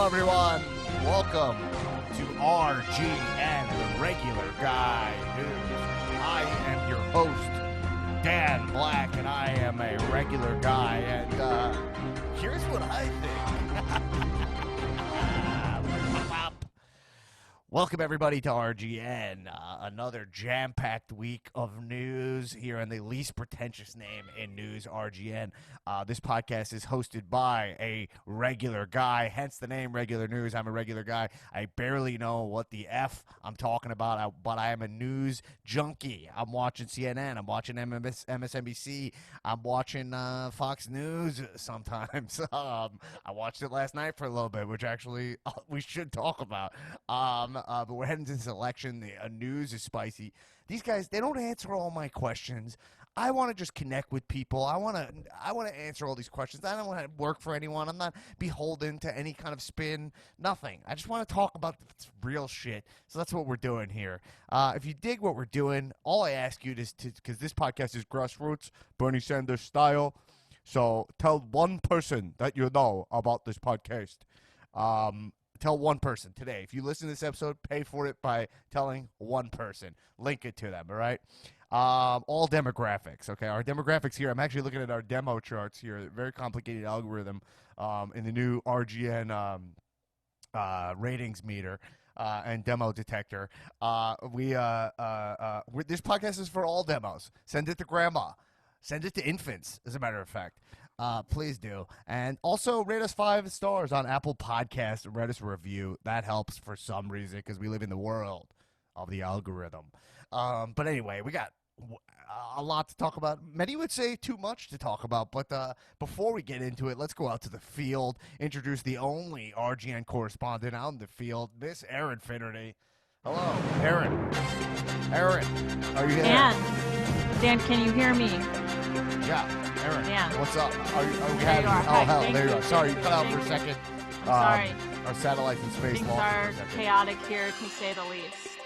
everyone. Welcome to RGN, the Regular Guy News. I am your host, Dan Black, and I am a regular guy. And here's what I think. Welcome, everybody, to RGN. Another jam-packed week of news here in the least pretentious name in news, RGN. This podcast is hosted by a regular guy, hence the name Regular News. I'm a regular guy. I barely know what the F I'm talking about, but I am a news junkie. I'm watching CNN. I'm watching MSNBC. I'm watching Fox News sometimes. I watched it last night for a little bit, which actually we should talk about. But we're heading to this election. The news is spicy. These guys, they don't answer all my questions. I want to just connect with people. I want to answer all these questions. I don't want to work for anyone. I'm not beholden to any kind of spin. Nothing. I just want to talk about real shit. So that's what we're doing here. If you dig what we're doing, all I ask you is to, because this podcast is grassroots, Bernie Sanders style. So tell one person that you know about this podcast. Tell one person today. If you listen to this episode, pay for it by telling one person. Link it to them, all right? All demographics, okay? Our demographics here, I'm actually looking at our demo charts here, very complicated algorithm in the new RGN ratings meter and demo detector. This podcast is for all demos. Send it to grandma. Send it to infants, as a matter of fact. Please do. And also rate us 5 stars on Apple Podcasts and write us a review. That helps for some reason because we live in the world of the algorithm. But anyway, we got a lot to talk about. Many would say too much to talk about. But before we get into it, let's go out to the field. Introduce the only RGN correspondent out in the field, Miss Erin Finnerty. Hello, Erin. Erin, are you there? Dan, can you hear me? Yeah, Erin. Dan. What's up? Are we There having you are. Oh, Hi, hell, thank there you you. are. Sorry, you cut out Thank for a second. I'm sorry. Our satellites in space Things lost are for a second. chaotic here, to say the least.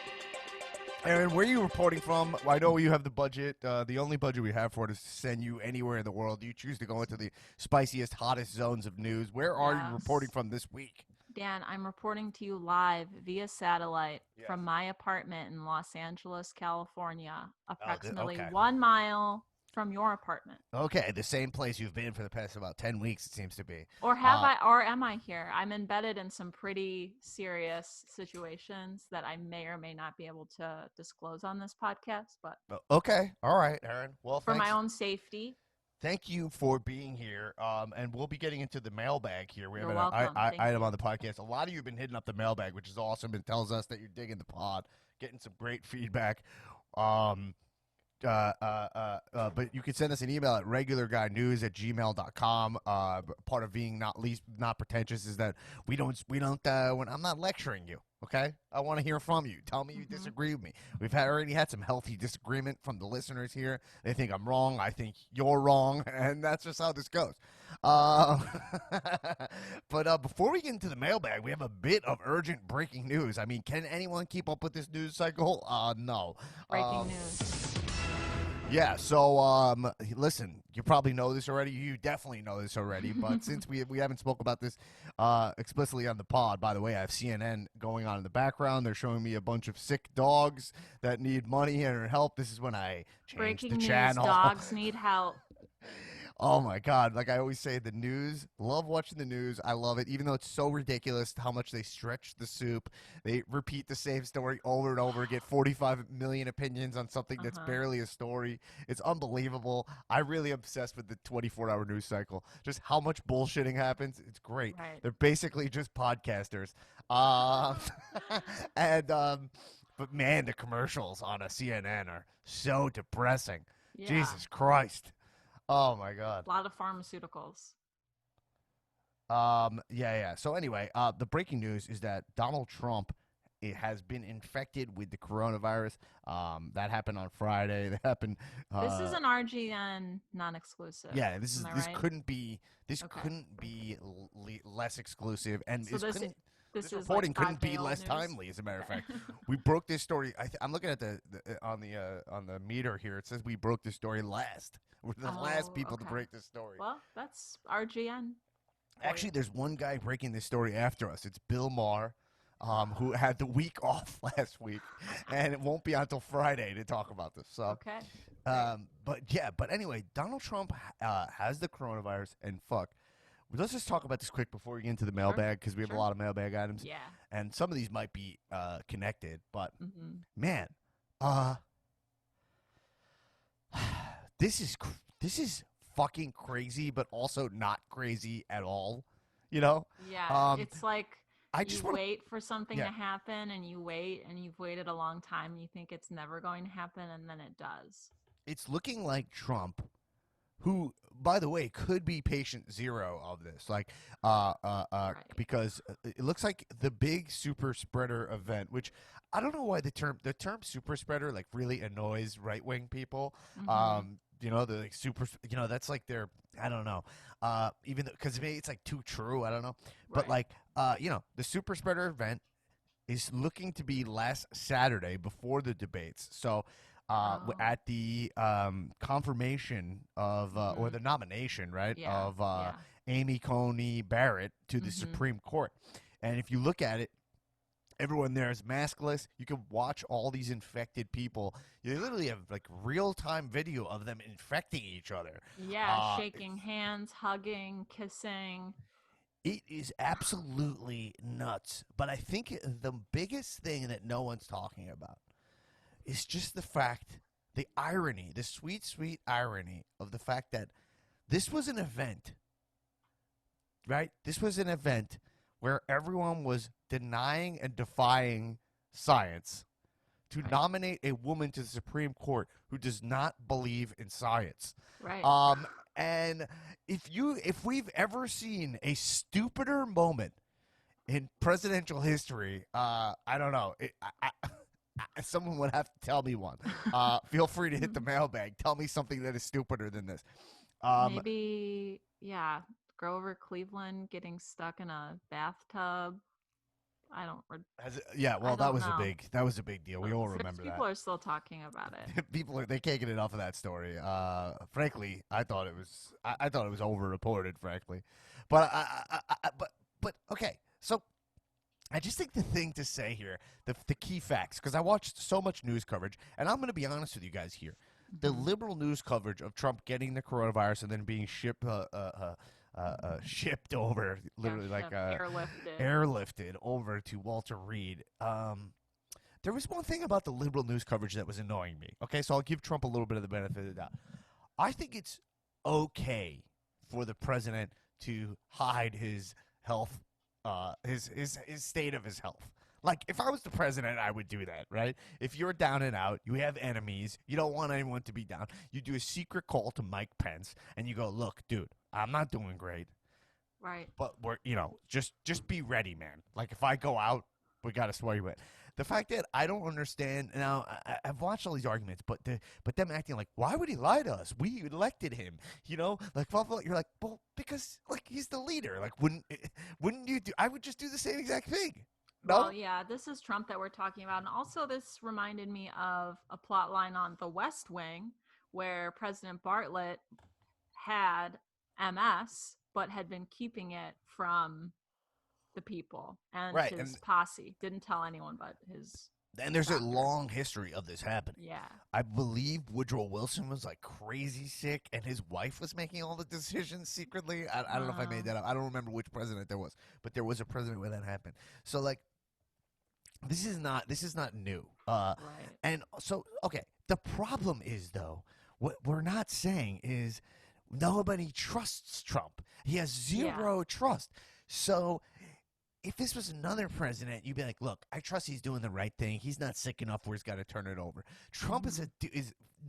Erin, where are you reporting from? I know you have the budget. The only budget we have for it is to send you anywhere in the world. You choose to go into the spiciest, hottest zones of news. Where are you reporting from this week? Dan, I'm reporting to you live via satellite from my apartment in Los Angeles, California, approximately 1 mile from your apartment. Okay, the same place you've been for the past about 10 weeks, it seems to be. Or am I here? I'm embedded in some pretty serious situations that I may or may not be able to disclose on this podcast, but okay, all right, Erin. Well, for my own safety. Thank you for being here, and we'll be getting into the mailbag here. We have You're an welcome. item on the podcast. A lot of you have been hitting up the mailbag, which is awesome. It tells us that you're digging the pod, getting some great feedback. But you can send us an email at regularguynews@gmail.com. Part of being not pretentious is that we don't. When I'm not lecturing you. Okay, I want to hear from you. Tell me you disagree with me. We've already had some healthy disagreement from the listeners here. They think I'm wrong. I think you're wrong, and that's just how this goes. But before we get into the mailbag, we have a bit of urgent breaking news. I mean, can anyone keep up with this news cycle? No. Breaking news. Yeah, so listen, you probably know this already. You definitely know this already. But since we haven't spoke about this explicitly on the pod, by the way, I have CNN going on in the background. They're showing me a bunch of sick dogs that need money and help. This is when I change the channel. Dogs need help. Oh, my God. Like I always say, the news, love watching the news. I love it, even though it's so ridiculous how much they stretch the soup. They repeat the same story over and over, get 45 million opinions on something that's barely a story. It's unbelievable. I'm really obsessed with the 24-hour news cycle. Just how much bullshitting happens. It's great. Right. They're basically just podcasters. But, man, the commercials on a CNN are so depressing. Yeah. Jesus Christ. Oh, my God. A lot of pharmaceuticals. Yeah. So anyway, the breaking news is that Donald Trump has been infected with the coronavirus. That happened on Friday. That happened. This is an RGN non-exclusive. Yeah, this right? couldn't be less exclusive, and so this reporting couldn't be less timely. As a matter of fact, we broke this story. I'm looking at on the meter here. It says we broke this story last. We're the last people to break this story. Well, that's RGN. Actually, there's one guy breaking this story after us. It's Bill Maher, who had the week off last week, and it won't be until Friday to talk about this. So, okay. But anyway, Donald Trump has the coronavirus, and fuck. Let's just talk about this quick before we get into the mailbag, because we have a lot of mailbag items. Yeah. And some of these might be connected, but man, this is fucking crazy, but also not crazy at all. You know? Yeah. It's like you wait for something to happen, and you wait, and you've waited a long time, and you think it's never going to happen, and then it does. It's looking like Trump, who, by the way, could be patient zero of this, because it looks like the big super spreader event, which I don't know why the term super spreader like really annoys right wing people. The super, that's like their, I don't know, even because maybe it's like too true. I don't know, but the super spreader event is looking to be last Saturday before the debates. So. At the confirmation of or the nomination, right, of Amy Coney Barrett to the Supreme Court. And if you look at it, everyone there is maskless. You can watch all these infected people. You literally have like real-time video of them infecting each other. Yeah, shaking hands, hugging, kissing. It is absolutely nuts. But I think the biggest thing that no one's talking about is just the fact, the irony, the sweet, sweet irony of the fact that this was an event, right? This was an event where everyone was denying and defying science to nominate a woman to the Supreme Court who does not believe in science. Right. And if we've ever seen a stupider moment in presidential history, I don't know. Someone would have to tell me one. Feel free to hit the mailbag. Tell me something that is stupider than this. Maybe, Grover Cleveland getting stuck in a bathtub. I don't. That was a big deal. We all remember that. People are still talking about it. They can't get enough of that story. Frankly, I thought it was over-reported. Frankly, but okay. So I just think the thing to say here, the key facts, because I watched so much news coverage, and I'm going to be honest with you guys here. The liberal news coverage of Trump getting the coronavirus and then being shipped over, literally airlifted over to Walter Reed. There was one thing about the liberal news coverage that was annoying me. Okay, so I'll give Trump a little bit of the benefit of the doubt. I think it's okay for the president to hide his health. His state of his health. Like, if I was the president, I would do that, right? If you're down and out, you have enemies, you don't want anyone to be down, you do a secret call to Mike Pence, and you go, look, dude, I'm not doing great. Right. But we're, just be ready, man. Like, if I go out, we got to swear you in. The fact that I don't understand now, I've watched all these arguments, but them acting like, why would he lie to us? We elected him, like blah, blah. You're like, well, because like he's the leader. Like, wouldn't you do? I would just do the same exact thing. No? Well, yeah, this is Trump that we're talking about, and also this reminded me of a plot line on The West Wing where President Bartlet had MS, but had been keeping it from the people and his posse. Didn't tell anyone but his. And there's a long history of this happening. Yeah. I believe Woodrow Wilson was like crazy sick and his wife was making all the decisions secretly. I don't know if I made that up. I don't remember which president there was, but there was a president where that happened. So like, this is not new. Right. And so, okay, the problem is though, what we're not saying is nobody trusts Trump. He has zero trust. So if this was another president, you'd be like, look, I trust he's doing the right thing. He's not sick enough where he's got to turn it over. Trump is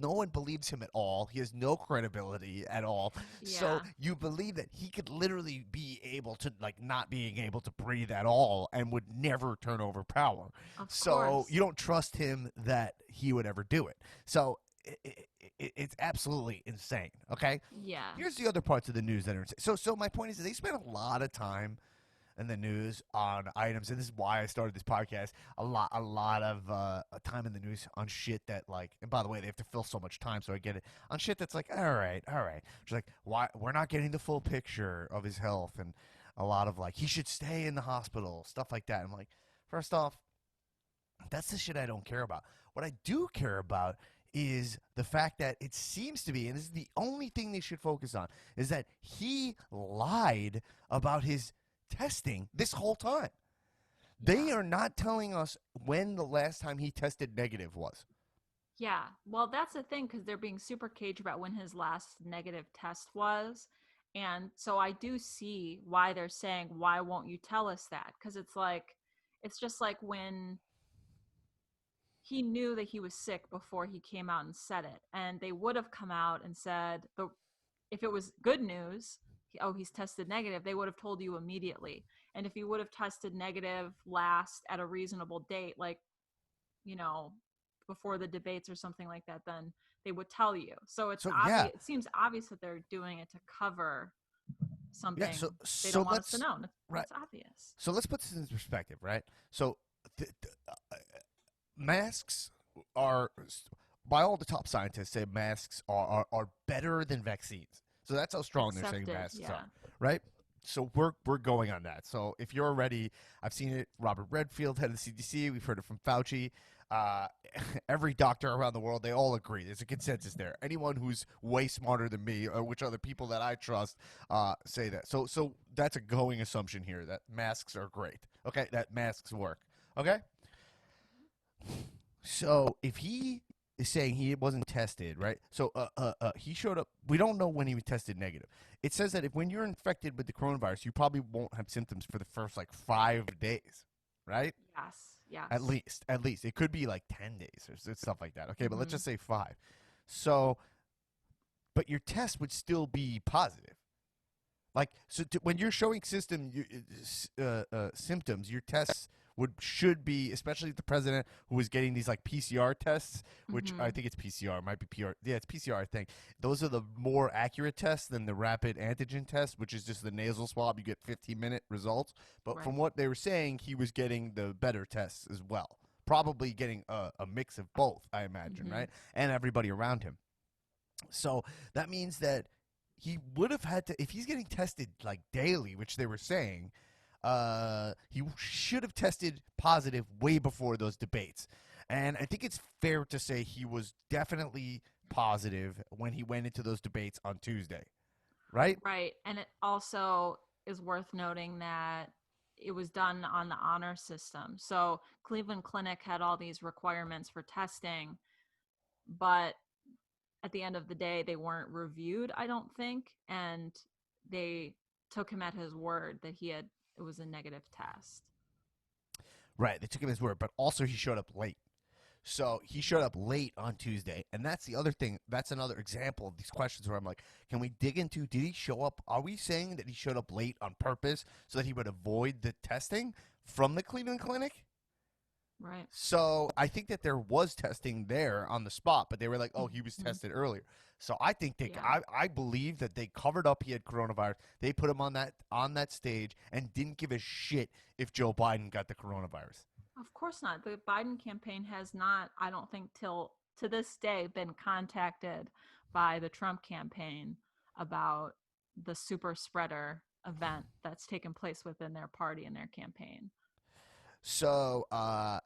no one believes him at all. He has no credibility at all. Yeah. So you believe that he could literally be able to, like, not being able to breathe at all and would never turn over power. So you don't trust him that he would ever do it. So it's absolutely insane, okay? Yeah. Here's the other parts of the news that are insane. So my point is that they spent a lot of time in the news on items, and this is why I started this podcast. A lot of time in the news on shit that, like, and by the way, they have to fill so much time, so I get it, on shit that's like, all right. She's like, why we're not getting the full picture of his health, and a lot of like he should stay in the hospital, stuff like that. I'm like, first off, that's the shit I don't care about. What I do care about is the fact that it seems to be, and this is the only thing they should focus on, is that he lied about his testing this whole time. They Yeah. are not telling us when the last time he tested negative was. Yeah. Well, that's the thing because they're being super caged about when his last negative test was. And so I do see why they're saying, why won't you tell us that? Because it's just like when he knew that he was sick before he came out and said it. And they would have come out and said, but if it was good news, oh, he's tested negative, they would have told you immediately. And if he would have tested negative last at a reasonable date, like, you know, before the debates or something like that, then they would tell you. So it's So yeah, obvious. It seems obvious that they're doing it to cover yeah. something So they so don't want us to let's know. right. That's obvious. So let's put this in perspective, right? So masks are, by all the top scientists, say masks are better than vaccines. So that's how strong they're saying Accepted. masks Yeah. are, right? So we're going on that. So if you're ready, I've seen it. Robert Redfield, head of the CDC. We've heard it from Fauci. Uh, every doctor around the world, they all agree. There's a consensus there. Anyone who's way smarter than me, or which are the people that I trust, say that. So that's a going assumption here that masks are great. Okay, that masks work. Okay. So if he is saying he wasn't tested, right? So he showed up. We don't know when he was tested negative. It says that if when you're infected with the coronavirus, you probably won't have symptoms for the first like 5 days, right? Yes. At Yes. least, at least it could be like 10 days or stuff like that. Okay, but let's Mm-hmm. just say 5. So, but your test would still be positive. Like so, when you're showing symptoms, your tests should be, especially the president who was getting these like PCR tests, which I Mm-hmm. think it's PCR, it might be PR. Yeah, it's PCR. I think those are the more accurate tests than the rapid antigen test, which is just the nasal swab. You get 15-minute results. But Right. from what they were saying, he was getting the better tests as well. Probably getting a mix of both, I imagine, Mm-hmm. right? And everybody around him. So that means that he would have had to, if he's getting tested like daily, which they were saying, he should have tested positive way before those debates. And I think it's fair to say he was definitely positive when he went into those debates on Tuesday, right? Right. And it also is worth noting that it was done on the honor system. So Cleveland Clinic had all these requirements for testing, but at the end of the day, they weren't reviewed, I don't think. And they took him at his word that it was a negative test. Right. They took him his word, but also he showed up late. So he showed up late on Tuesday, and that's the other thing. That's another example of these questions where I'm like, can we dig into? Did he show up? Are we saying that he showed up late on purpose so that he would avoid the testing from the Cleveland Clinic? Right. So I think that there was testing there on the spot, but they were like, "Oh, he was Mhm. tested earlier." So I think Yeah. I believe that they covered up he had coronavirus. They put him on that stage and didn't give a shit if Joe Biden got the coronavirus. Of course not. The Biden campaign has not, I don't think, till to this day, been contacted by the Trump campaign about the super spreader event that's taken place within their party and their campaign. So,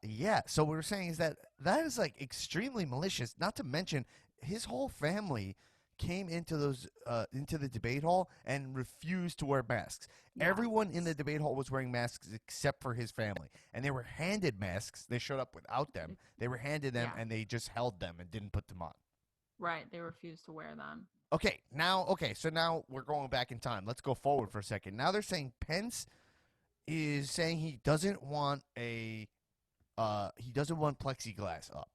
yeah. So what we're saying is that that is like extremely malicious. Not to mention, his whole family came into the debate hall and refused to wear masks. Everyone in the Yes. debate hall was wearing masks except for his family, and they were handed masks. They showed up without them. They were handed them, Yeah. and they just held them and didn't put them on. Right. They refuse to wear them. Okay. So now we're going back in time. Let's go forward for a second. Now they're saying Pence is saying he doesn't want plexiglass up.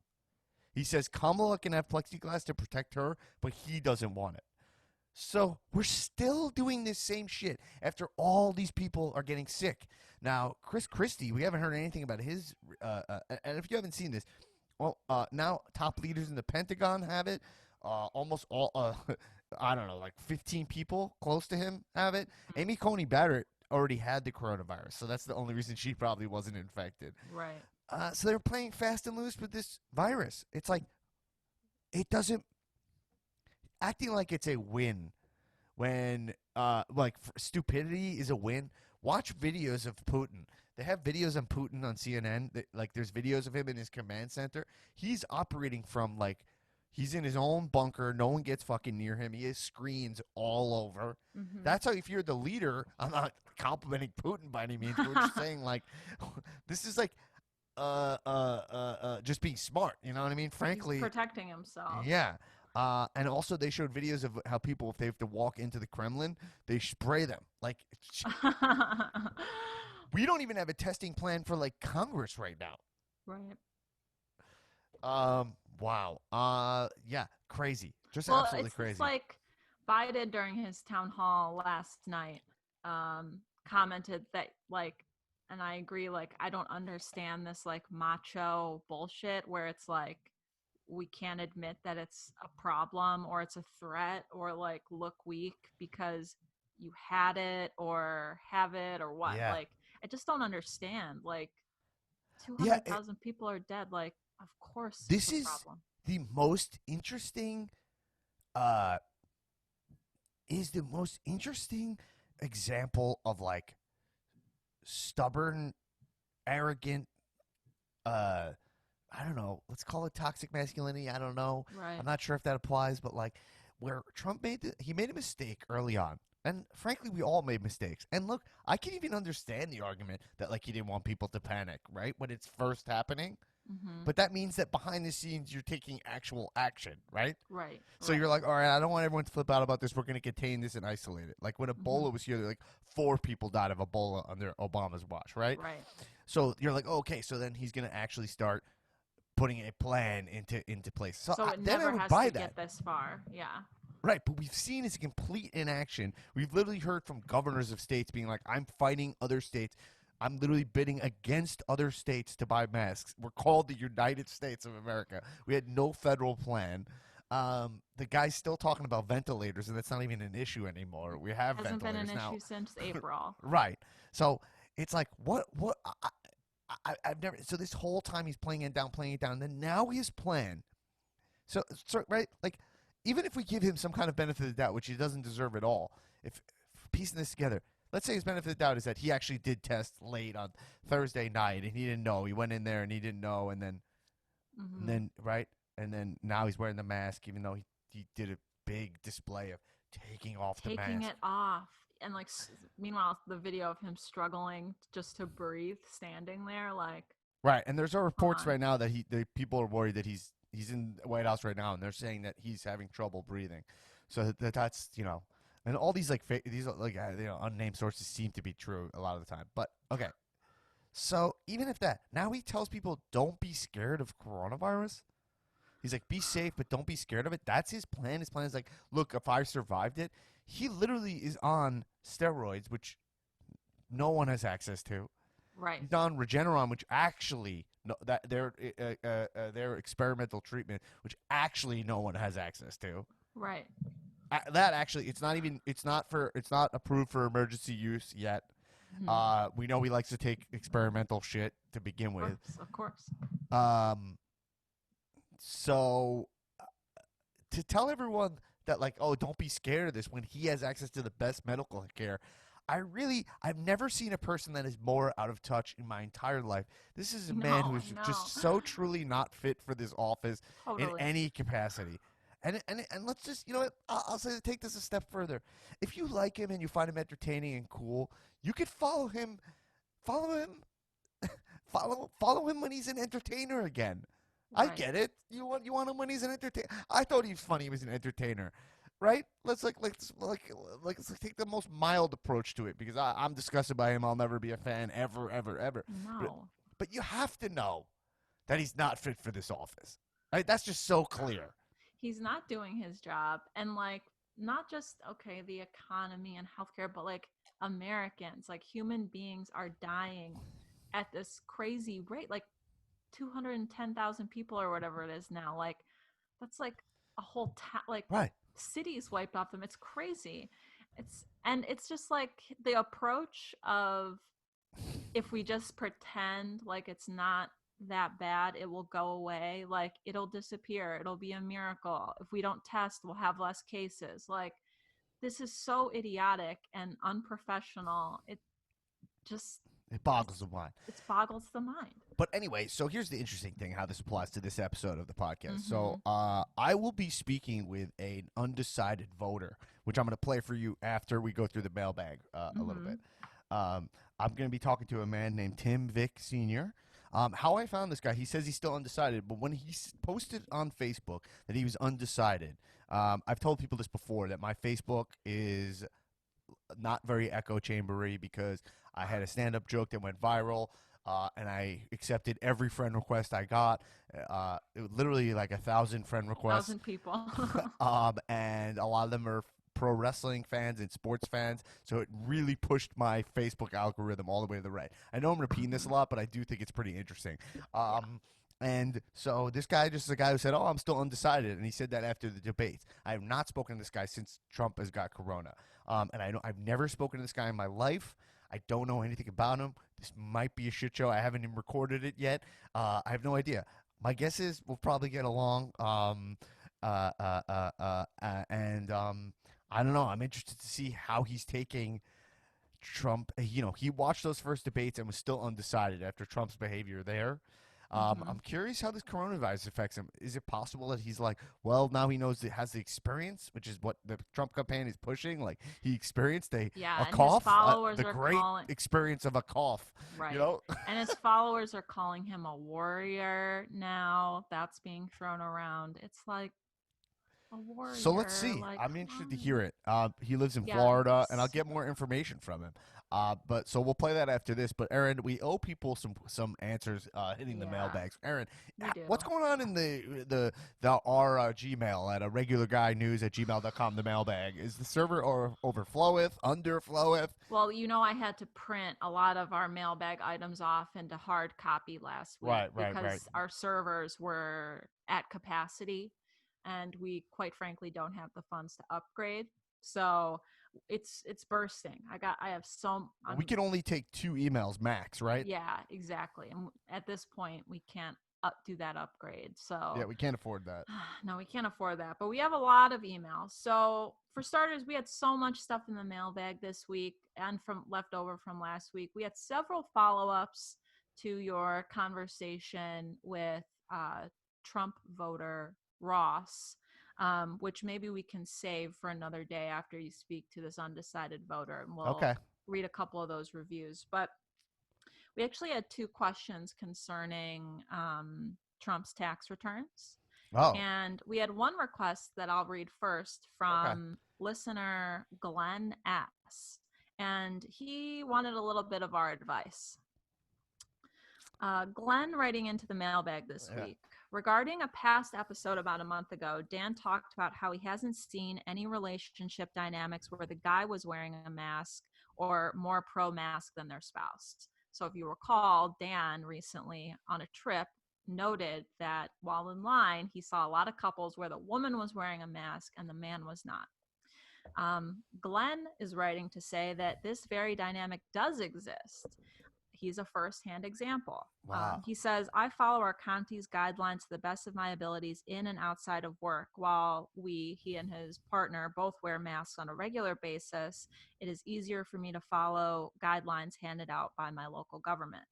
He says Kamala can have plexiglass to protect her, but he doesn't want it. So we're still doing this same shit after all these people are getting sick. Now, Chris Christie, we haven't heard anything about his. And if you haven't seen this, well, now top leaders in the Pentagon have it. Almost all, I don't know, like 15 people close to him have it. Mhm. Amy Coney Barrett already had the coronavirus, so that's the only reason she probably wasn't infected. Right. So they're playing fast and loose with this virus. It's like it doesn't acting like it's a win when stupidity is a win. Watch videos of Putin. They have videos on Putin on CNN. Like there's videos of him in his command center. He's operating from like he's in his own bunker. No one gets fucking near him. He has screens all over. Mm-hmm. That's how if you're the leader. I'm not complimenting Putin by any means. But we're just saying like this is like just being smart. You know what I mean? He's Frankly, protecting himself. yeah. And also, they showed videos of how people, if they have to walk into the Kremlin, they spray them. Like, we don't even have a testing plan for like Congress right now. Right. Wow. Yeah, crazy. Just Well, absolutely it's crazy. like Biden during his town hall last night commented that like, and I agree, like I don't understand this like macho bullshit where it's like we can't admit that it's a problem or it's a threat or like look weak because you had it or have it or what. Yeah. Like I just don't understand. Like Yeah. 200,000 people are dead. Like of course it's This a is problem. the most interesting, uh, is the most interesting example of like stubborn, arrogant, uh, I don't know. Let's call it toxic masculinity. I don't know. Right. I'm not sure if that applies, but like where Trump he made a mistake early on. And frankly, we all made mistakes. And look, I can even understand the argument that like he didn't want people to panic, right? When it's first happening. Mm-hmm. But that means that behind the scenes you're taking actual action, right? Right. So Right. you're like, all right, I don't want everyone to flip out about this. We're going to contain this and isolate it. Like when Mm-hmm. Ebola was here, like 4 people died of Ebola under Obama's watch, right? Right. So you're like, okay, so then he's going to actually start putting a plan into place. So So it then I never would has buy to that. get this far. Yeah. Right, but we've seen it's a complete inaction. We've literally heard from governors of states being like, I'm fighting other states. I'm literally bidding against other states to buy masks. We're called the United States of America. We had no federal plan. The guy's still talking about ventilators, and that's not even an issue anymore. We have Hasn't been an ventilators now. issue since April. Right. So it's like, what? I've never. So this whole time he's playing it down, playing it down. And then now his plan. So right, like even if we give him some kind of benefit of the doubt, which he doesn't deserve at all, if piecing this together, let's say his benefit of the doubt is that he actually did test late on Thursday night and he didn't know. He went in there and he didn't know, and then Mm-hmm. right, and then now he's wearing the mask, even though he did a big display of taking off the Taking mask. it off. And like, meanwhile, the video of him struggling just to breathe, standing there, like, Right, and there's come reports on. right now that the people are worried that he's in the White House right now, and they're saying that he's having trouble breathing. So that's and all these like these like unnamed sources seem to be true a lot of the time. But okay, so even if that, now he tells people don't be scared of coronavirus. He's like, be safe, but don't be scared of it. That's his plan. His plan is like, look, if I survived it, he literally is on steroids, which no one has access to. Right. He's on Regeneron, which actually no, that their experimental treatment, which actually no one has access to. Right. That actually, it's not approved for emergency use yet. Mm-hmm. We know he likes to take experimental shit to begin Of with. course. Of course. Um, so to tell everyone that like, oh, don't be scared of this when he has access to the best medical care. I've never seen a person that is more out of touch in my entire life. This is a man No, who I is know. just so truly not fit for this office in Totally. any capacity. And let's just, you know what, I'll say, take this a step further. If you like him and you find him entertaining and cool, you could follow him, follow him, follow him when he's an entertainer again. I Right. get it. You want him when he's an entertainer. I thought he was funny. He was an entertainer, right? Let's take the most mild approach to it because I'm disgusted by him. I'll never be a fan ever, ever, ever. But No. but you have to know that he's not fit for this office. Right? That's just so clear. He's not doing his job. And like, not just, okay, the economy and healthcare, but like Americans, like human beings are dying at this crazy rate. Like 210,000 people or whatever it is now. Like, that's like a whole like Right. cities wiped off them. It's crazy. It's just like the approach of if we just pretend like it's not that bad, it will go away. Like it'll disappear. It'll be a miracle. If we don't test, we'll have less cases. Like this is so idiotic and unprofessional. Just It boggles the mind. it boggles the mind. But anyway, so here's the interesting thing how this applies to this episode of the podcast. Mm-hmm. So I will be speaking with an undecided voter, which I'm going to play for you after we go through the mailbag a little bit. I'm going to be talking to a man named Tim Vick Sr. How I found this guy, he says he's still undecided, but when he posted on Facebook that he was undecided, I've told people this before, that my Facebook is not very echo chambery because I had a stand-up joke that went viral, and I accepted every friend request I got. It was literally like 1,000 friend requests. 1,000 people. And a lot of them are pro wrestling fans and sports fans, so it really pushed my Facebook algorithm all the way to the right. I know I'm repeating this a lot, but I do think it's pretty interesting. And so this guy just is a guy who said, "Oh, I'm still undecided," and he said that after the debates. I have not spoken to this guy since Trump has got corona, and I've never spoken to this guy in my life. I don't know anything about him. This might be a shit show. I haven't even recorded it yet. I have no idea. My guess is we'll probably get along. And I don't know. I'm interested to see how he's taking Trump. He watched those first debates and was still undecided after Trump's behavior there. I'm curious how this coronavirus affects him. Is it possible that he's like, well, now he knows it has the experience, which is what the Trump campaign is pushing? Like he experienced a cough, the great experience of a cough. Right. And his followers are calling him a warrior now. That's being thrown around. It's like a warrior. So let's see. Like, I'm interested to hear it. He lives in Florida, and I'll get more information from him. But so we'll play that after this. But Aaron, we owe people some answers hitting the mailbags. Aaron, what's going on in our Gmail at a regularguynews@gmail.com? The mailbag, is the server overfloweth, underfloweth? Well, I had to print a lot of our mailbag items off into hard copy last week because our servers were at capacity, and we quite frankly don't have the funds to upgrade. So it's bursting. I have we can only take 2 emails max, right? Yeah, exactly. And at this point we can't do that upgrade. So yeah, we can't afford that. No, we can't afford that. But we have a lot of emails. So for starters, we had so much stuff in the mailbag this week and from leftover from last week. We had several follow-ups to your conversation with Trump voter Ross, which maybe we can save for another day after you speak to this undecided voter, and we'll read a couple of those reviews. But we actually had 2 questions concerning Trump's tax returns. And we had one request that I'll read first from listener Glenn S. And he wanted a little bit of our advice. Glenn writing into the mailbag this week. Regarding a past episode about a month ago, Dan talked about how he hasn't seen any relationship dynamics where the guy was wearing a mask or more pro-mask than their spouse. So if you recall, Dan recently on a trip noted that while in line, he saw a lot of couples where the woman was wearing a mask and the man was not. Glenn is writing to say that this very dynamic does exist. He's a first-hand example. Wow. He says, I follow our county's guidelines to the best of my abilities in and outside of work. While he and his partner both wear masks on a regular basis, it is easier for me to follow guidelines handed out by my local government.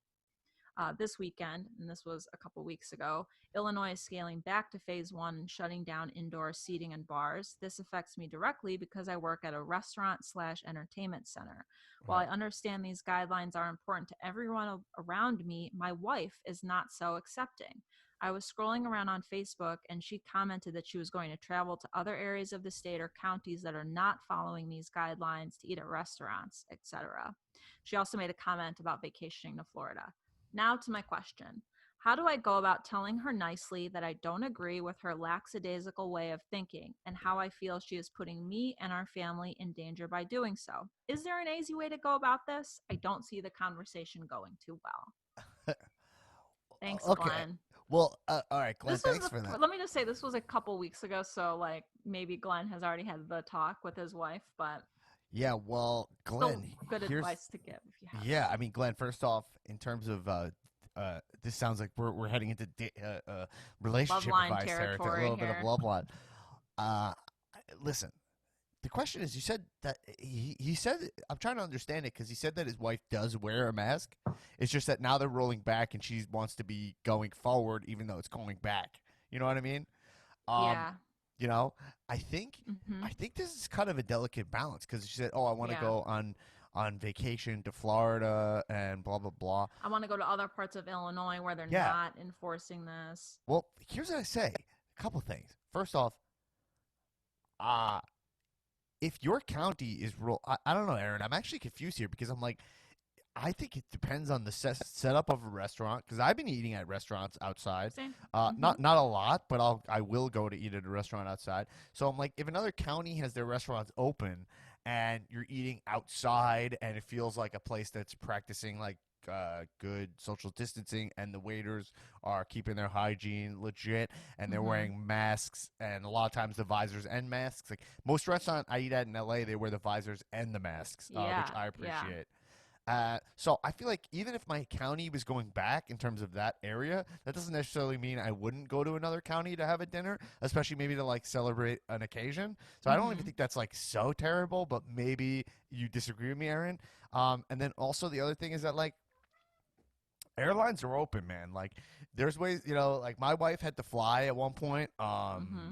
This weekend, and this was a couple weeks ago, Illinois is scaling back to phase 1 and shutting down indoor seating and bars. This affects me directly because I work at a restaurant/entertainment center. While I understand these guidelines are important to everyone around me, my wife is not so accepting. I was scrolling around on Facebook and she commented that she was going to travel to other areas of the state or counties that are not following these guidelines to eat at restaurants, etc. She also made a comment about vacationing to Florida. Now to my question. How do I go about telling her nicely that I don't agree with her lackadaisical way of thinking and how I feel she is putting me and our family in danger by doing so? Is there an easy way to go about this? I don't see the conversation going too well. Thanks, Glenn. Well, all right, Glenn, thanks for that. Let me just say, this was a couple weeks ago, so maybe Glenn has already had the talk with his wife, but... Yeah, well, Glenn, good advice to give if you have. Yeah, I mean, Glenn, first off, in terms of this sounds like we're heading into relationship advice territory, a little bit of love line. Listen, the question is, you said that he said, I'm trying to understand it because he said that his wife does wear a mask. It's just that now they're rolling back and she wants to be going forward, even though it's going back. You know what I mean? Um, Yeah. you know, I think Mm-hmm. I think this is kind of a delicate balance because she said, "Oh, I want to Yeah. go on vacation to Florida and blah blah blah." I want to go to other parts of Illinois where they're Yeah. not enforcing this. Well, here's what I say: a couple things. First off, uh if your county is rural, I don't know, Aaron. I'm actually confused here because I'm like, I think it depends on the setup of a restaurant because I've been eating at restaurants outside. Same. Mm-hmm. Not a lot, but I will go to eat at a restaurant outside. So I'm like, if another county has their restaurants open and you're eating outside and it feels like a place that's practicing like good social distancing and the waiters are keeping their hygiene legit and they're Mm-hmm. wearing masks and a lot of times the visors and masks. Like most restaurant I eat at in LA, they wear the visors and the masks, which Yeah. I Yeah. appreciate. So I feel like even if my county was going back in terms of that area, that doesn't necessarily mean I wouldn't go to another county to have a dinner, especially maybe to like celebrate an occasion. So I don't even Mm-hmm. think that's like so terrible, but maybe you disagree with me, Aaron. And then also the other thing is that like airlines are open, man. Like there's ways, like my wife had to fly at one point. Mm-hmm.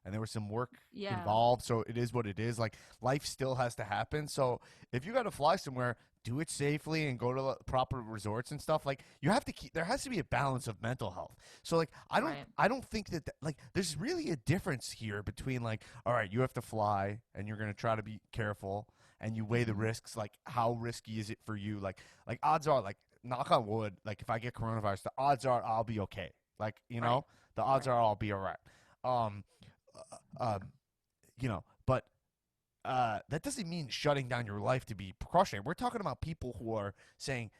And there was some work Yeah. involved, so it is what it is. Like life still has to happen. So if you got to fly somewhere, do it safely and go to the proper resorts and stuff. Like you have to keep. There has to be a balance of mental health. So like Right. I don't think like there's really a difference here between like, all right, you have to fly and you're gonna try to be careful and you weigh the Mm-hmm. risks. Like how risky is it for you? Like odds are like knock on wood, like if I get coronavirus, the odds are I'll be okay. Like, Right. the odds Right. are I'll be all right. Um, uh, um, but that doesn't mean shutting down your life to be precautionary. We're talking about people who are saying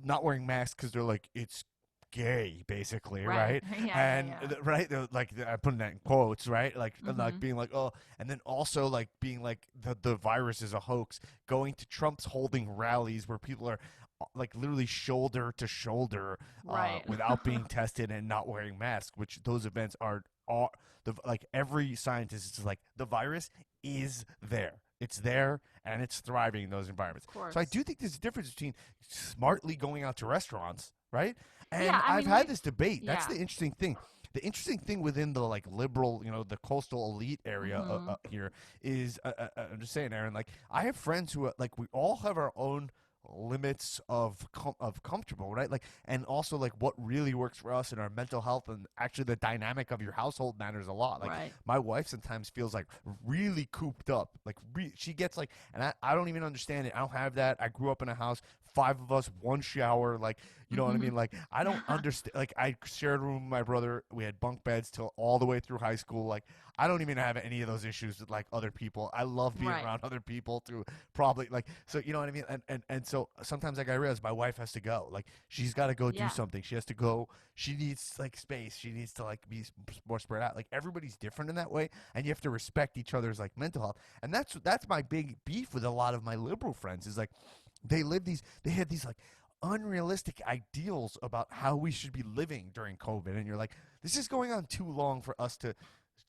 not wearing masks because they're like it's gay, basically, Right. right? Yeah. Yeah. And Yeah. right, like I'm putting that in quotes, right? Like Mm-hmm. being like, oh, and then also like being like the virus is a hoax. Going to Trump's holding rallies where people are like literally shoulder to shoulder Right. without being tested and not wearing masks, which those events are all like every scientist is like the virus is there. It's there and it's thriving in those environments. Of So I course. do think there's a difference between smartly going out to restaurants, right? Yeah. And I I've mean, had we've. this debate. That's Yeah. the interesting thing. The interesting thing within the like liberal, the coastal elite area Mm-hmm. here is, I'm just saying, Aaron. Like I have friends who like we all have our own limits of comfortable, right? Like, and also like what really works for us and our mental health and actually the dynamic of your household matters a lot. Like Right. my wife sometimes feels like really cooped up, like she gets like, and I don't even understand it. I don't have that. I grew up in a house, five of us, one shower, like you know what I Mm-hmm. mean? Like I don't understand. Like I shared a room with my brother. We had bunk beds till all the way through high school. Like I don't even have any of those issues with like other people. I love being Right. around other people to probably like so you know what I mean. And so sometimes like I realize my wife has to go. Like she's got to go do Yeah. something. She has to go. She needs like space. She needs to like be more spread out. Like everybody's different in that way, and you have to respect each other's like mental health. And that's my big beef with a lot of my liberal friends is like they had these like unrealistic ideals about how we should be living during COVID. And you're like, this is going on too long for us to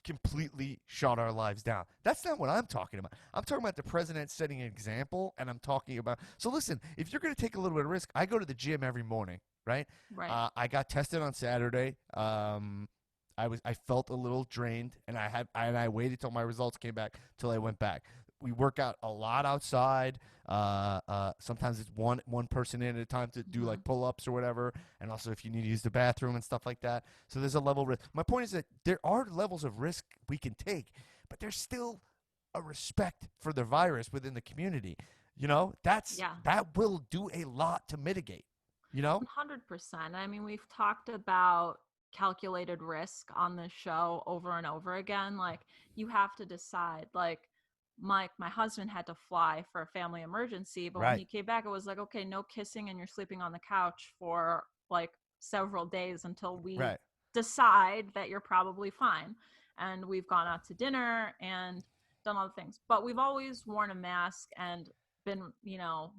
completely shut our lives down. That's not what I'm talking about. I'm talking about the president setting an example, and I'm talking about. So listen, if you're going to take a little bit of risk, I go to the gym every morning, right? Right. I got tested on Saturday. I felt a little drained, and I waited till my results came back till I went back. We work out a lot outside. Sometimes it's one person in at a time to do Mm-hmm. like pull ups or whatever, and also if you need to use the bathroom and stuff like that. So there's a level of risk. My point is that there are levels of risk we can take, but there's still a respect for the virus within the community. Yeah. That will do a lot to mitigate. You know, 100%. I mean, we've talked about calculated risk on this show over and over again. Like, you have to decide. Like, my husband had to fly for a family emergency, but when right, he came back, it was like, okay, no kissing, and you're sleeping on the couch for like several days until we right, decide that you're probably fine. And we've gone out to dinner and done other things, but we've always worn a mask and been,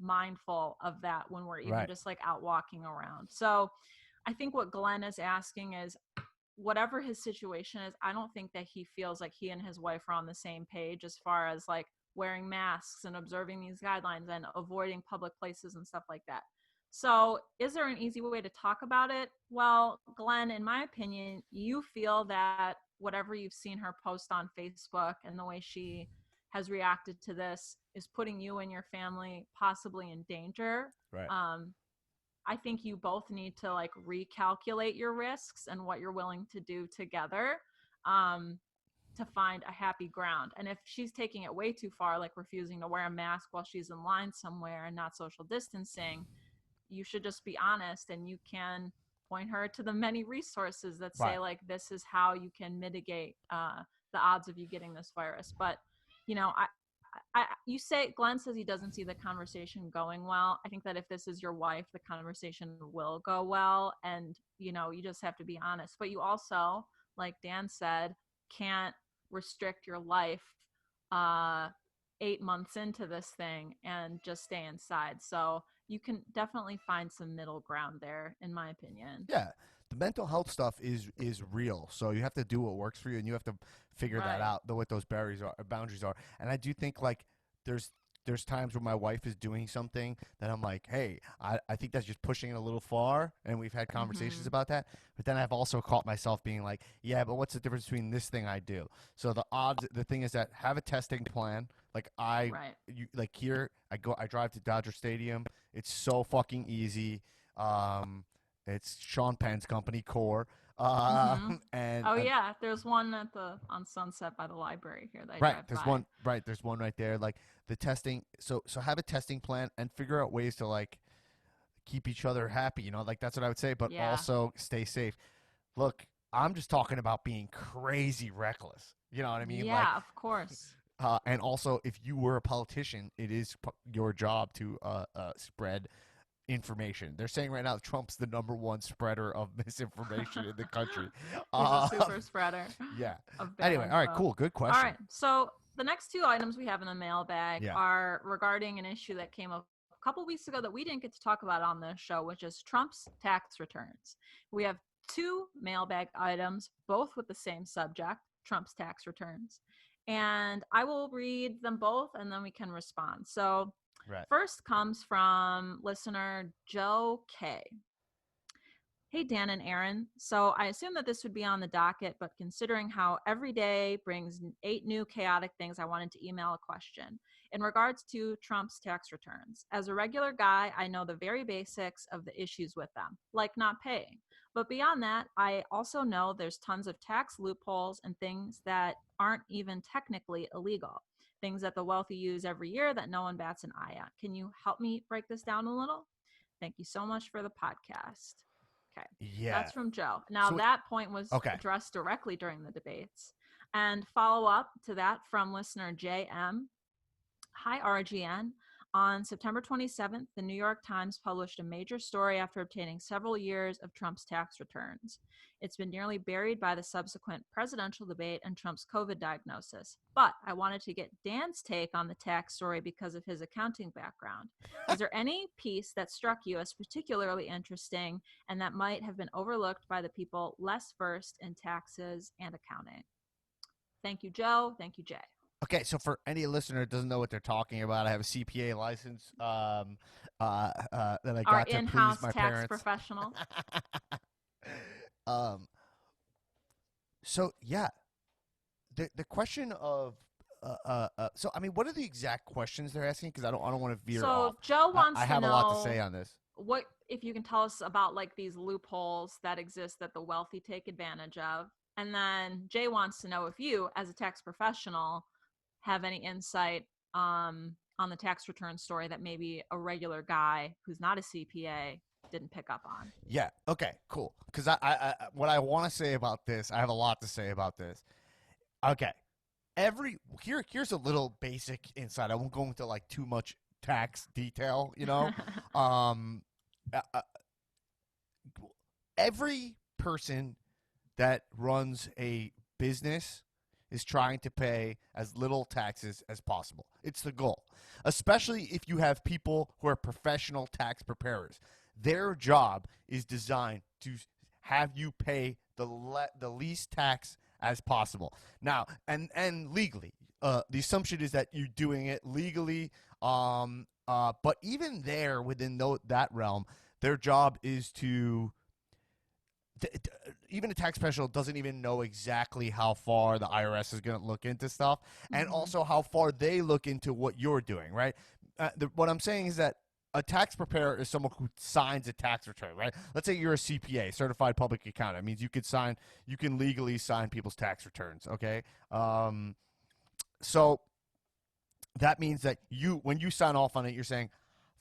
mindful of that when we're even right. just like out walking around. So I think what Glenn is asking is whatever his situation is, I don't think that he feels like he and his wife are on the same page as far as like wearing masks and observing these guidelines and avoiding public places and stuff like that. So, is there an easy way to talk about it? Well, Glenn, in my opinion, you feel that whatever you've seen her post on Facebook and the way she has reacted to this is putting you and your family possibly in danger. Right. I think you both need to like recalculate your risks and what you're willing to do together to find a happy ground. And if she's taking it way too far, like refusing to wear a mask while she's in line somewhere and not social distancing, you should just be honest, and you can point her to the many resources that say like this is how you can mitigate the odds of you getting this virus. But you know, you say Glenn says he doesn't see the conversation going well. I think that if this is your wife, the conversation will go well, and you know, you just have to be honest. But you also, like Dan said, can't restrict your life 8 months into this thing and just stay inside. So you can definitely find some middle ground there, in my opinion. Yeah, the mental health stuff is real. So you have to do what works for you, and you have to figure that out. What those boundaries are. And I do think like there's times where my wife is doing something that I'm like, hey, I think that's just pushing it a little far, and we've had conversations about that. But then I've also caught myself being like, yeah, but what's the difference between this thing I do? So the thing is that have a testing plan. Like like here, I drive to Dodger Stadium. It's so fucking easy. It's Sean Penn's company, Core. And yeah, there's one on Sunset by the library here. That there's one right there. Like the testing. So have a testing plan and figure out ways to like keep each other happy. You know, like that's what I would say. But also stay safe. Look, I'm just talking about being crazy reckless. You know what I mean? Yeah, like, of course. And also, if you were a politician, it is your job to spread information. They're saying right now Trump's the #1 spreader of misinformation in the country. He's a super spreader. Yeah. Anyway, all right, cool. Good question. All right. So the next two items we have in the mailbag are regarding an issue that came up a couple weeks ago that we didn't get to talk about on this show, which is Trump's tax returns. We have two mailbag items, both with the same subject, Trump's tax returns. And I will read them both and then we can respond. So first comes from listener Joe K. Hey, Dan and Aaron. So I assume that this would be on the docket, but considering how every day brings 8 new chaotic things, I wanted to email a question. In regards to Trump's tax returns, as a regular guy, I know the very basics of the issues with them, like not paying. But beyond that, I also know there's tons of tax loopholes and things that aren't even technically illegal. Things that the wealthy use every year that no one bats an eye at. Can you help me break this down a little? Thank you so much for the podcast. Okay. Yeah. That's from Joe. Now, that point was addressed directly during the debates. And follow up to that from listener JM. Hi, RGN. On September 27th, the New York Times published a major story after obtaining several years of Trump's tax returns. It's been nearly buried by the subsequent presidential debate and Trump's COVID diagnosis. But I wanted to get Dan's take on the tax story because of his accounting background. Is there any piece that struck you as particularly interesting and that might have been overlooked by the people less versed in taxes and accounting? Thank you, Joe. Thank you, Jay. Okay, so for any listener that doesn't know what they're talking about, I have a CPA license that I got to please my parents. Our in-house tax professional. So yeah, the question of so I mean, what are the exact questions they're asking? Because I don't want to veer off. So Joe wants I have to know a lot to say on this. What if you can tell us about like these loopholes that exist that the wealthy take advantage of, and then Jay wants to know if you, as a tax professional, have any insight on the tax return story that maybe a regular guy who's not a CPA didn't pick up on. Yeah. Okay, cool. Because I what I want to say about this, I have a lot to say about this. Okay. Here's a little basic insight. I won't go into like too much tax detail, you know. Every person that runs a business is trying to pay as little taxes as possible. It's the goal, especially if you have people who are professional tax preparers. Their job is designed to have you pay the least tax as possible. Now, and legally, the assumption is that you're doing it legally. But even there, within that realm, their job is to. Even a tax professional doesn't even know exactly how far the IRS is going to look into stuff, and also how far they look into what you're doing, right? What I'm saying is that a tax preparer is someone who signs a tax return, right? Let's say you're a CPA, certified public accountant. It means you can legally sign people's tax returns, okay? So that means that when you sign off on it, you're saying,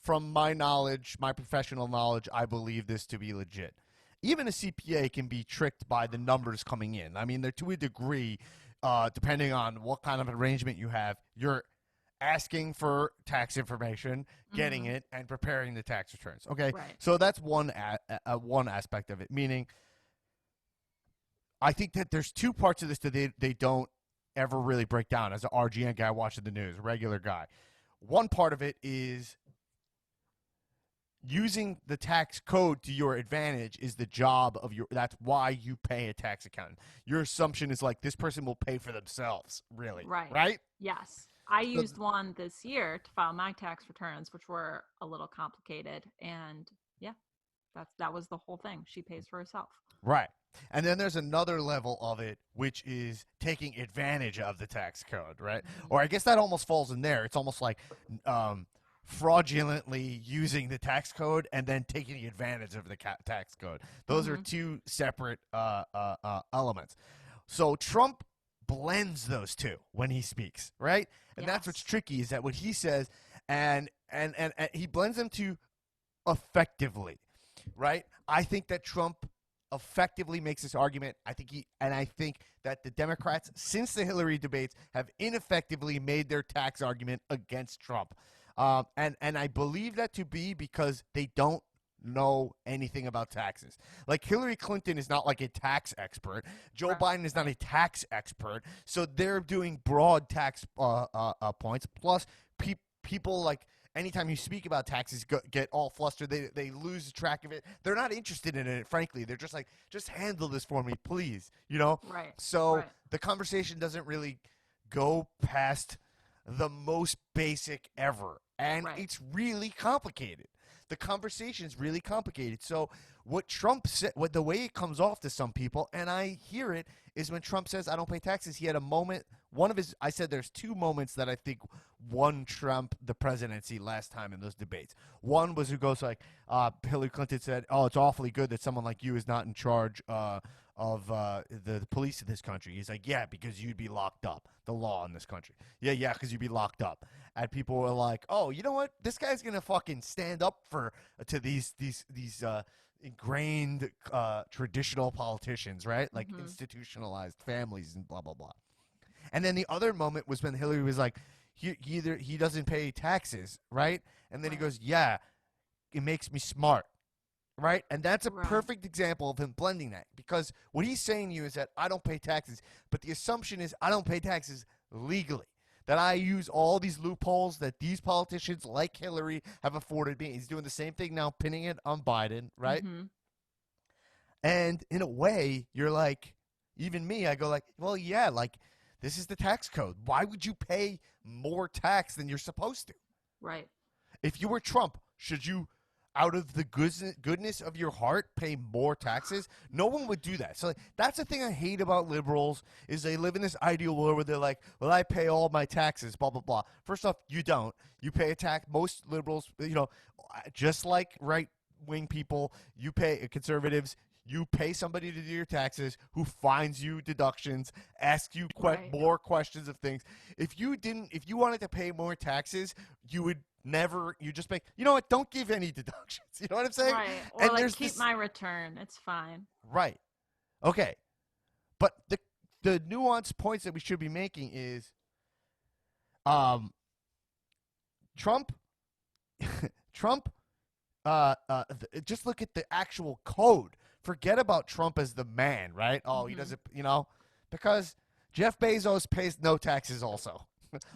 from my knowledge, my professional knowledge, I believe this to be legit. Even a CPA can be tricked by the numbers coming in. I mean, they're to a degree, depending on what kind of arrangement you have. You're asking for tax information, getting it, and preparing the tax returns. Okay, Right. so that's one aspect of it. Meaning, I think that there's two parts of this that they don't ever really break down. As an RGN guy watching the news, a regular guy, one part of it is using the tax code to your advantage is the job of that's why you pay a tax accountant. Your assumption is like, this person will pay for themselves, really. Right? Yes. I used one this year to file my tax returns, which were a little complicated. And yeah, that was the whole thing. She pays for herself. Right. And then there's another level of it, which is taking advantage of the tax code, right? Or I guess that almost falls in there. It's almost like fraudulently using the tax code and then taking advantage of the tax code. Those are two separate elements. So Trump blends those two when he speaks, right? And that's what's tricky, is that what he says, and he blends them to effectively, right? I think that Trump effectively makes this argument. I think that the Democrats, since the Hillary debates, have ineffectively made their tax argument against Trump. And I believe that to be because they don't know anything about taxes. Like, Hillary Clinton is not like a tax expert. Joe Biden is not a tax expert. So they're doing broad tax points. Plus, people, like, anytime you speak about taxes, get all flustered. They lose track of it. They're not interested in it, frankly. They're just like, just handle this for me, please. You know? Right. So the conversation doesn't really go past the most basic ever. And it's really complicated. The conversation is really complicated. So what Trump said, the way it comes off to some people, and I hear it, is when Trump says, I don't pay taxes, he had a moment, I said there's two moments that I think won Trump the presidency last time in those debates. One was who goes like, Hillary Clinton said, oh, it's awfully good that someone like you is not in charge of the police of this country. He's like, yeah, because you'd be locked up. The law in this country. Yeah, because you'd be locked up. And people were like, oh, you know what? This guy's gonna fucking stand up to these ingrained traditional politicians, right? Like institutionalized families and blah blah blah. And then the other moment was when Hillary was like, he doesn't pay taxes, right? And then he goes, yeah, it makes me smart. Right? And that's a perfect example of him blending that, because what he's saying to you is that I don't pay taxes, but the assumption is I don't pay taxes legally, that I use all these loopholes that these politicians like Hillary have afforded me. He's doing the same thing now, pinning it on Biden, right? And in a way, you're like, even me, I go like, well, yeah, like, this is the tax code. Why would you pay more tax than you're supposed to? Right. If you were Trump, should you, out of the goodness of your heart, pay more taxes? No one would do that. So that's the thing I hate about liberals, is they live in this ideal world where they're like, well, I pay all my taxes, blah, blah, blah. First off, you don't. You pay a tax. Most liberals, just like right-wing people, you pay conservatives. You pay somebody to do your taxes who finds you deductions, asks you more questions of things. If you wanted to pay more taxes, you just make, you know what, don't give any deductions. You know what I'm saying? Right. Or and keep my return. It's fine. Right. Okay. But the nuanced points that we should be making is Trump just look at the actual code. Forget about Trump as the man, right? Oh, he doesn't, because Jeff Bezos pays no taxes also.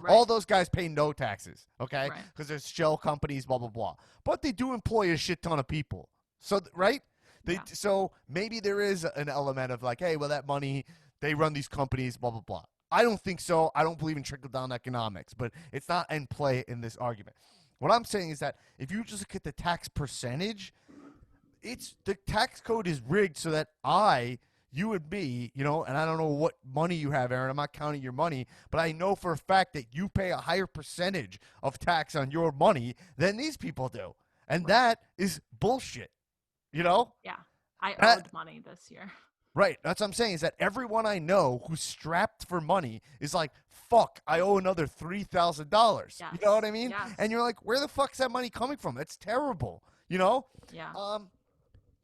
All those guys pay no taxes, okay? Because there's shell companies, blah, blah, blah. But they do employ a shit ton of people. So, right? Yeah. So maybe there is an element of like, hey, well, that money, they run these companies, blah, blah, blah. I don't think so. I don't believe in trickle-down economics, but it's not in play in this argument. What I'm saying is that if you just look at the tax percentage, the tax code is rigged so that you and me, and I don't know what money you have, Aaron. I'm not counting your money, but I know for a fact that you pay a higher percentage of tax on your money than these people do. And that is bullshit, you know? Yeah. I That- owed money this year. Right. That's what I'm saying is that everyone I know who's strapped for money is like, fuck, I owe another $3,000. Yes. You know what I mean? Yes. And you're like, where the fuck's that money coming from? It's terrible, you know? Yeah.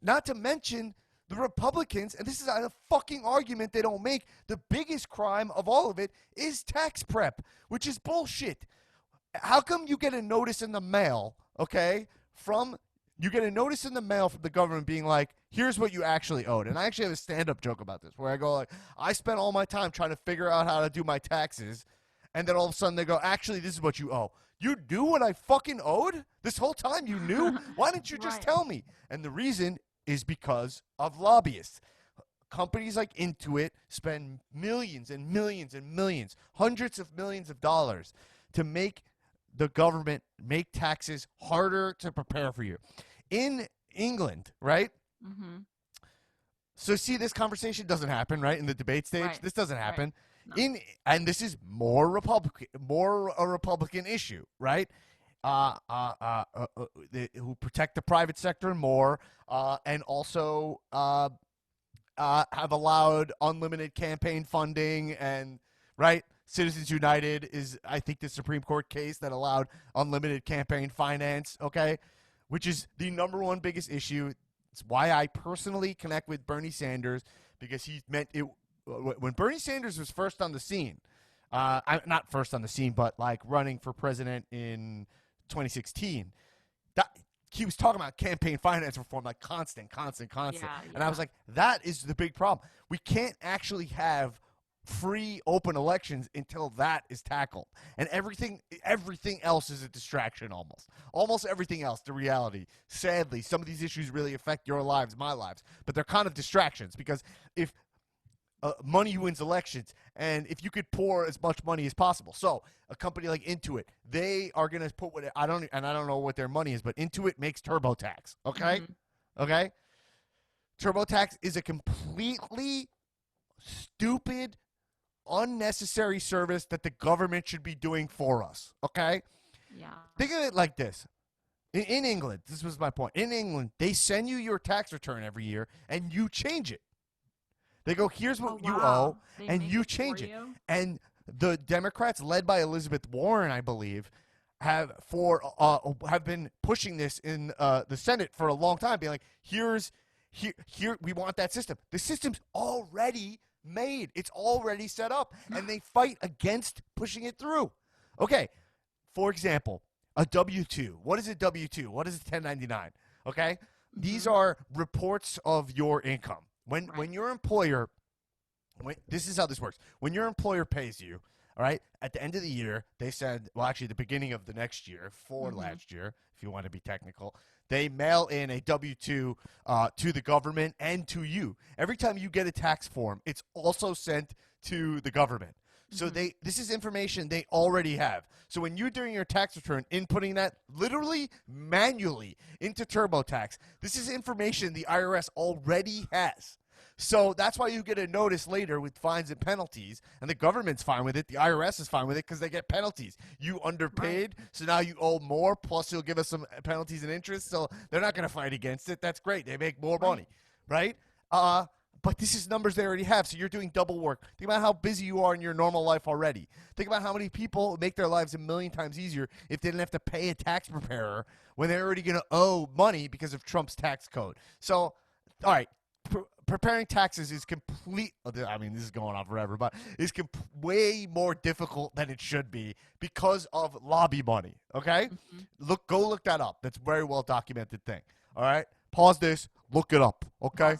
Not to mention the Republicans, and this is a fucking argument they don't make, the biggest crime of all of it is tax prep, which is bullshit. How come you get a notice in the mail, okay, from the government being like, here's what you actually owed. And I actually have a stand-up joke about this where I go like, I spent all my time trying to figure out how to do my taxes, and then all of a sudden they go, actually, this is what you owe. You knew what I fucking owed? This whole time you knew? Why didn't you just tell me? And the reason is because of lobbyists. Companies like Intuit spend millions and millions and millions, hundreds of millions of dollars to make the government make taxes harder to prepare for you. In England, right? Mm-hmm. So see, this conversation doesn't happen, right? In the debate stage, Right. this doesn't happen. No. And this is more a Republican issue, right? Who protect the private sector more, and also have allowed unlimited campaign funding, and right. Citizens United is, I think, the Supreme Court case that allowed unlimited campaign finance, okay, which is the number one biggest issue. It's why I personally connect with Bernie Sanders, because he meant it. When Bernie Sanders was first on the scene, not first on the scene, but like running for president in 2016, he was talking about campaign finance reform, like constant. Yeah. And I was like, that is the big problem. We can't actually have free open elections until that is tackled, and everything else is a distraction. Almost everything else, the reality, sadly, some of these issues really affect your lives, my lives, but they're kind of distractions, because if money wins elections, and if you could pour as much money as possible, so a company like Intuit, they are going to put I don't know what their money is, but Intuit makes TurboTax, okay? Mm-hmm. Okay, TurboTax is a completely stupid, unnecessary service that the government should be doing for us, okay? Yeah. Think of it like this. In England, this was my point. In England, they send you your tax return every year, and you change it. They go, here's what you owe, and you change it. And the Democrats, led by Elizabeth Warren, I believe, have been pushing this in the Senate for a long time, being like, here, we want that system. The system's already made. It's already set up, and they fight against pushing it through. Okay, for example, a W-2. What is a W-2? What is a 1099? Okay, these are reports of your income. When your employer, this is how this works. When your employer pays you, all right, at the end of the year, they said, well, actually, the beginning of the next year, last year, if you want to be technical, they mail in a W-2 to the government and to you. Every time you get a tax form, it's also sent to the government. So this is information they already have. So when you're doing your tax return, inputting that literally manually into TurboTax, this is information the IRS already has. So that's why you get a notice later with fines and penalties, and the government's fine with it. The IRS is fine with it because they get penalties. You underpaid, so now you owe more, plus you'll give us some penalties and interest, so they're not going to fight against it. That's great. They make more money, right? But this is numbers they already have, so you're doing double work. Think about how busy you are in your normal life already. Think about how many people make their lives a million times easier if they didn't have to pay a tax preparer when they're already going to owe money because of Trump's tax code. So, all right, preparing taxes is complete. I mean, this is going on forever, but is way more difficult than it should be because of lobby money. Okay, go look that up. That's a very well documented thing. All right, pause this. Look it up, okay?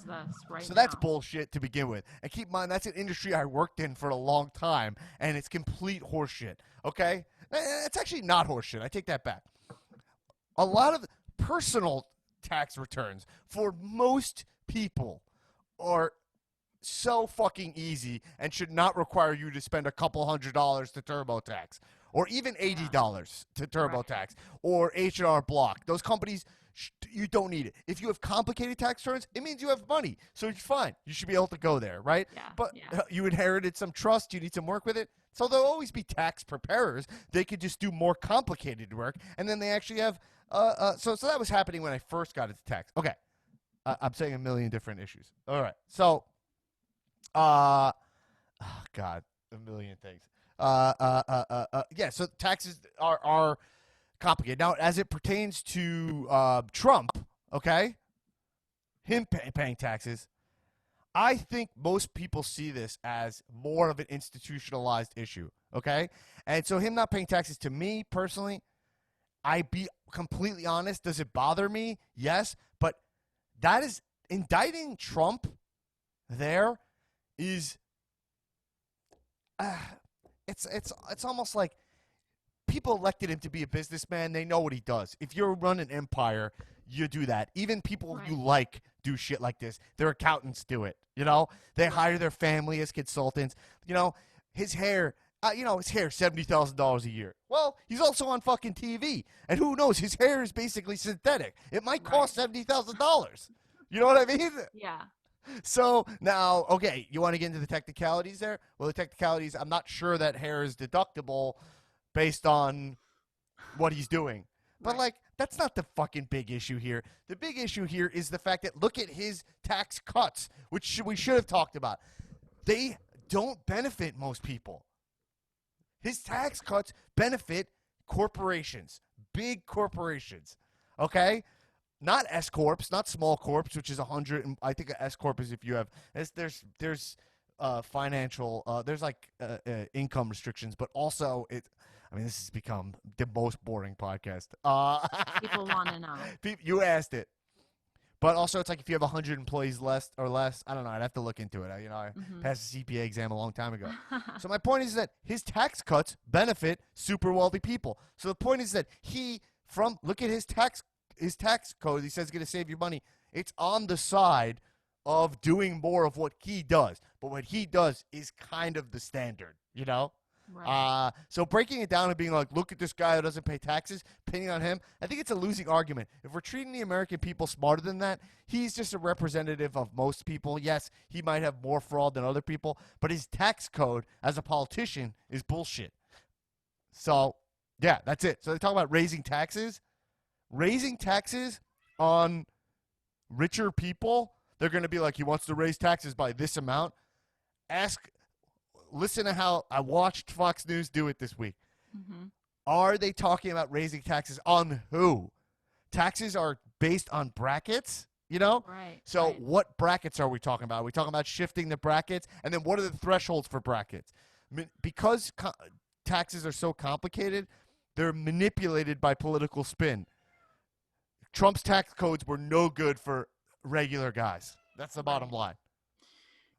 So that's bullshit to begin with. And keep in mind, that's an industry I worked in for a long time, and it's complete horseshit, okay? It's actually not horseshit. I take that back. A lot of personal tax returns for most people are so fucking easy and should not require you to spend a couple $100 to TurboTax or even $80 to TurboTax or H&R Block. Those companies, you don't need it. If you have complicated tax returns, it means you have money. So it's fine. You should be able to go there, right? Yeah. But Yeah. you inherited some trust. You need some work with it. So there'll always be tax preparers. They could just do more complicated work. And then they actually have so that was happening when I first got into tax. Okay. I'm saying a million different issues. All right. So oh God, a million things. Yeah, so taxes are complicated. Now, as it pertains to Trump, okay, him paying taxes, I think most people see this as more of an institutionalized issue, okay? And so him not paying taxes, to me personally, I be completely honest, does it bother me? Yes, but that is indicting Trump there is it's almost like people elected him to be a businessman. They know what he does. If you run an empire, you do that. Even people you like do shit like this. Their accountants do it. You know, they hire their family as consultants. You know, his hair. His hair $70,000 a year. Well, he's also on fucking TV, and who knows? His hair is basically synthetic. It might cost $70,000. You know what I mean? Yeah. So now, okay, you want to get into the technicalities there? Well, the technicalities, I'm not sure that hair is deductible based on what he's doing. But, like, that's not the fucking big issue here. The big issue here is the fact that look at his tax cuts, which we should have talked about. They don't benefit most people. His tax cuts benefit corporations, big corporations, okay? Not S corps, not small corps, which is 100. I think a S corp is if you have there's financial there's like income restrictions, but also it. I mean, this has become the most boring podcast. People want to know. You asked it, but also it's like if you have 100 employees less or less. I don't know. I'd have to look into it. I passed the CPA exam a long time ago. So my point is that his tax cuts benefit super wealthy people. So the point is that look at his tax code, he says it's going to save you money. It's on the side of doing more of what he does. But what he does is kind of the standard, you know? Right. So breaking it down and being like, look at this guy who doesn't pay taxes, pinning on him, I think it's a losing argument. If we're treating the American people smarter than that, he's just a representative of most people. Yes, he might have more fraud than other people, but his tax code as a politician is bullshit. So, yeah, that's it. So they talk about raising taxes. Raising taxes on richer people, they're going to be like, he wants to raise taxes by this amount. Listen to how I watched Fox News do it this week. Are they talking about raising taxes on who? Taxes are based on brackets, you know? Right. So what brackets are we talking about? Are we talking about shifting the brackets? And then what are the thresholds for brackets? Because taxes are so complicated, they're manipulated by political spin. Trump's tax codes were no good for regular guys. That's the bottom line.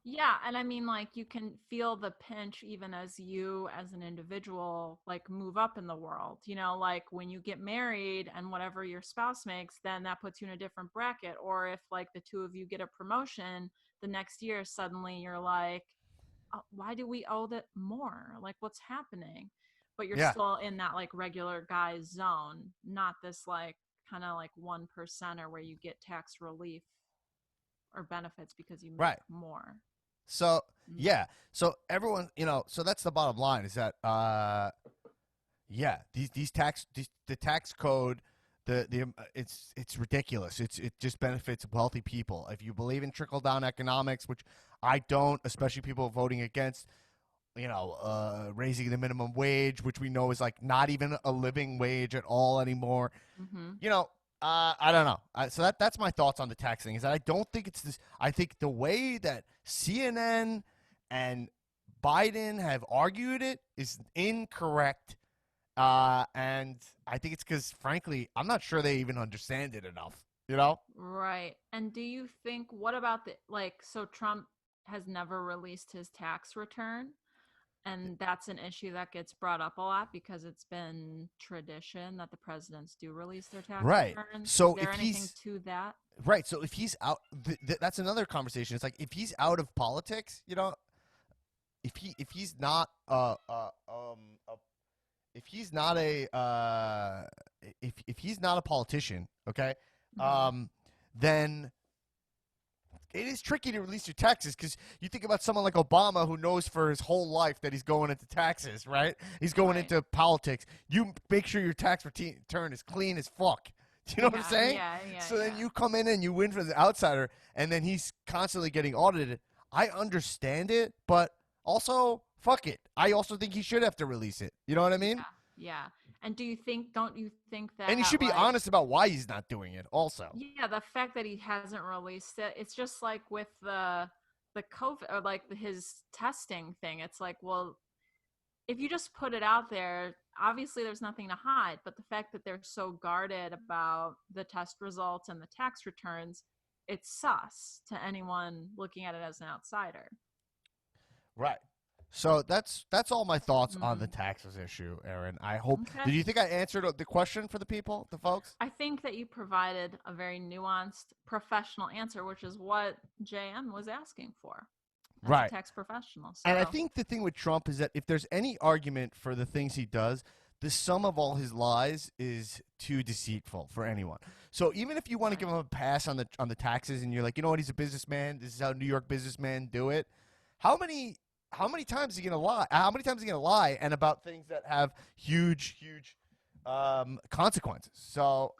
Yeah, and I mean, like, you can feel the pinch even as you, as an individual, like, move up in the world. You know, like, when you get married and whatever your spouse makes, then that puts you in a different bracket. Or if, like, the two of you get a promotion, the next year, suddenly you're like, oh, why do we owe that more? Like, what's happening? But you're still in that, like, regular guy zone, not this, like, kind of like 1%er where you get tax relief or benefits because you make more. So yeah, so everyone, so that's the bottom line is that the tax code, it's ridiculous. It just benefits wealthy people. If you believe in trickle down economics, which I don't, especially people voting against, raising the minimum wage, which we know is like not even a living wage at all anymore. I don't know. So that's my thoughts on the tax thing is that I don't think it's this. I think the way that CNN and Biden have argued it is incorrect. And I think it's because, frankly, I'm not sure they even understand it enough, Right. And do you think, what about so Trump has never released his tax return. And that's an issue that gets brought up a lot because it's been tradition that the presidents do release their tax Right. returns. Is So there if anything he's to that? right, so if he's out, that's another conversation. It's like if he's out of politics, if he's not a if he's not a if he's not a politician, okay, Hmm. then it is tricky to release your taxes because you think about someone like Obama who knows for his whole life that he's going into taxes, right? He's going Right. into politics. You make sure your tax return is clean as fuck. Do you know what I'm Yeah, saying? yeah, yeah, So then yeah. you come in and you win for the outsider, and then he's constantly getting audited. I understand it, but also fuck it. I also think he should have to release it. You know what I mean? Yeah, yeah. And don't you think And he that, should be like, honest about why he's not doing it. Also, yeah, the fact that he hasn't released it, it's just like with the COVID or like his testing thing. It's like, well, if you just put it out there, obviously there's nothing to hide. But the fact that they're so guarded about the test results and the tax returns, it's sus to anyone looking at it as an outsider. right. So that's all my thoughts on the Mm, taxes issue, Aaron. I hope. okay. Did you think I answered the question for the people, the folks? I think that you provided a very nuanced professional answer, which is what JM was asking for as a Right. tax professional. And I So, think the thing with Trump is that if there's any argument for the things he does, the sum of all his lies is too deceitful for anyone. So even if you want to right. give him a pass on the taxes, and you're like, you know what, he's a businessman. This is how New York businessmen do it. How many times is he gonna lie? How many times is he gonna lie and about things that have huge consequences? So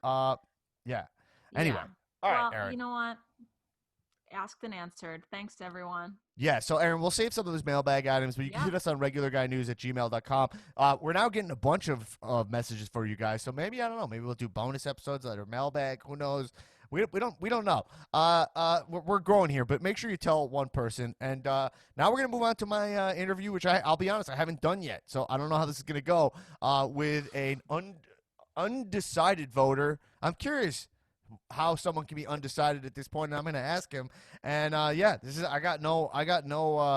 yeah. Anyway, Yeah. all right, Well, Aaron. you know what? Asked and answered. Thanks to everyone. Yeah, so Aaron, we'll save some of those mailbag items, but you can Yeah. hit us on regularguynews@gmail.com. We're now getting a bunch of messages for you guys, so maybe I don't know. Maybe we'll do bonus episodes that are mailbag. Who knows? We don't know. We're growing here, but make sure you tell one person. And now we're gonna move on to my interview, which I'll be honest, I haven't done yet, so I don't know how this is gonna go. With an undecided voter. I'm curious how someone can be undecided at this point, and I'm going to ask him. And yeah, this is I got no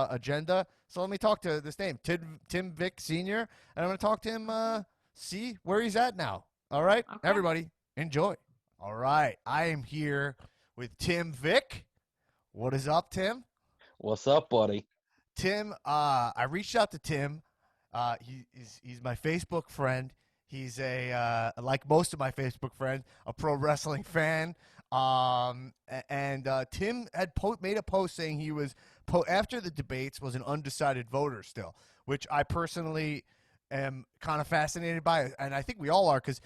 agenda. So let me talk to this name, Tim Vick Senior, and I'm going to talk to him. See where he's at now. All right, Okay. everybody, enjoy. All right, I am here with Tim Vick. What is up, Tim? What's up, buddy? Tim, I reached out to Tim. He's my Facebook friend. He's like most of my Facebook friends, a pro wrestling fan. And Tim had made a post saying he was after the debates was an undecided voter still, which I personally am kind of fascinated by, and I think we all are because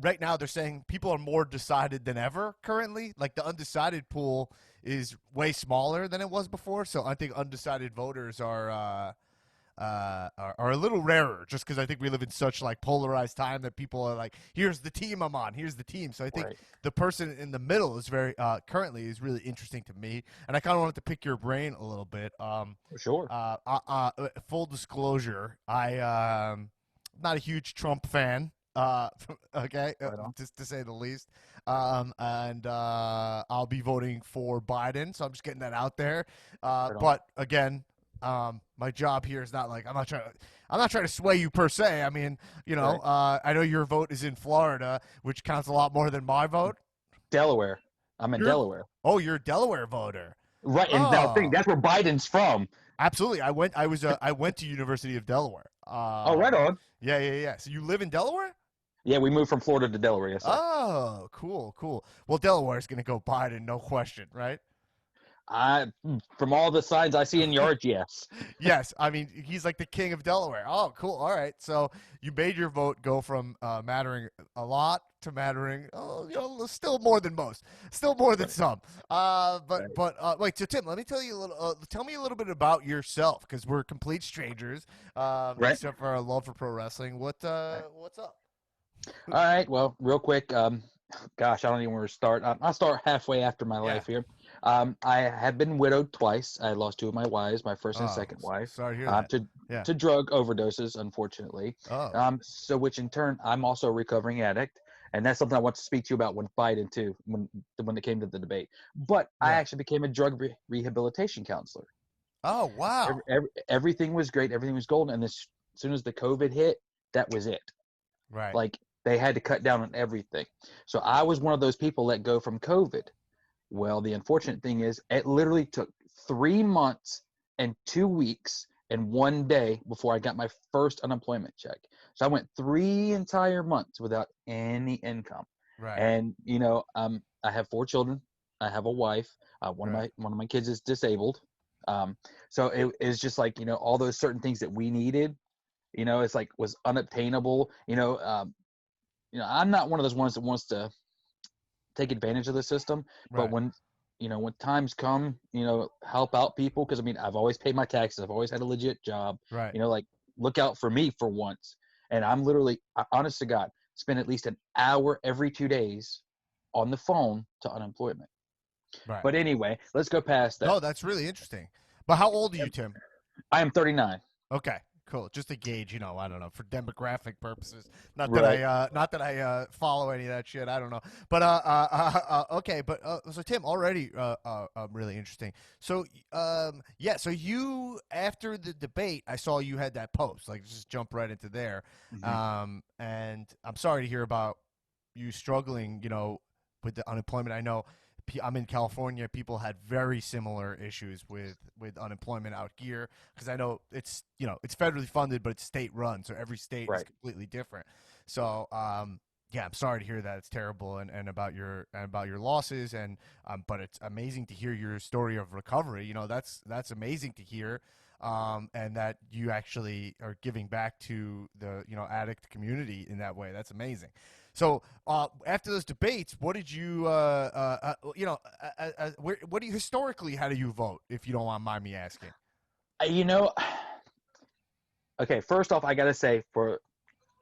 right now they're saying people are more decided than ever currently. Like the undecided pool is way smaller than it was before, so I think undecided voters are a little rarer just because I think we live in such like polarized time that people are like, here's the team I'm on, here's the team. So I think Right. the person in the middle is very currently is really interesting to me, and I kind of wanted to pick your brain a little bit. For sure. Full disclosure, not a huge Trump fan. Okay, Right on. just to say the least. And I'll be voting for Biden, so I'm just getting that out there. Right on. But again, my job here is not like I'm not trying to sway you per se. I mean, Right. I know your vote is in Florida, which counts a lot more than my vote. Delaware. I'm in You're Delaware. you're a Delaware voter. Right. And now think Oh, that's where Biden's from. absolutely. I went to University of Delaware. Oh, right on. Yeah. So you live in Delaware? Yeah, we moved from Florida to Delaware. Yes, sir. Oh, cool. Well, Delaware is going to go Biden, no question, right? I, from all the signs I see in yards, yes. Yes, I mean he's like the king of Delaware. Oh, cool. All right, so you made your vote go from mattering a lot to mattering, still more than most, still more than Right. some. Right. Wait. So Tim, let me tell you a little. Tell me a little bit about yourself because we're complete strangers, Right. except for our love for pro wrestling. Right. What's up? All right. Well, real quick. Gosh, I don't even know where to start. I'll start halfway after my Yeah. life here. I have been widowed twice. I lost two of my wives, my first and Oh, second wife, sorry to hear that. to Yeah. drug overdoses, unfortunately. Oh. So which in turn, I'm also a recovering addict, and that's something I want to speak to you about with Biden too, when it came to the debate. But I Yeah. actually became a drug rehabilitation counselor. Oh, wow. Everything was great. Everything was golden. And as soon as the COVID hit, that was it. Right. Like they had to cut down on everything. So I was one of those people let go from COVID. Well, the unfortunate thing is it literally took 3 months and 2 weeks and 1 day before I got my first unemployment check. So I went 3 entire months without any income. Right. And I have 4 children. I have a wife. One of my kids is disabled. So it is just like, all those certain things that we needed, it's like was unobtainable. I'm not one of those ones that wants to take advantage of the system, but Right. when times come, help out people. Cause I mean, I've always paid my taxes. I've always had a legit job, Right. like look out for me for once. And I'm literally, honest to God, spend at least an hour every 2 days on the phone to unemployment. Right. But anyway, let's go past that. No, that's really interesting. But how old are you, Tim? I am 39. Okay, cool. Just to gauge, I don't know, for demographic purposes. Not Right. that I follow any of that shit. I don't know. But okay. But so Tim, already really interesting. So yeah. So you after the debate, I saw you had that post. Like, just jump right into there. Mhm. And I'm sorry to hear about you struggling. With the unemployment. I know. I'm in California. People had very similar issues with unemployment out here because I know it's federally funded, but it's state run, so every state is Right. completely different. So yeah, I'm sorry to hear that. It's terrible and about your losses and but it's amazing to hear your story of recovery. That's amazing to hear. And that you actually are giving back to the addict community in that way. That's amazing. So after those debates, what did you what do you historically? How do you vote? If you don't mind me asking. You know, okay. First off, I gotta say,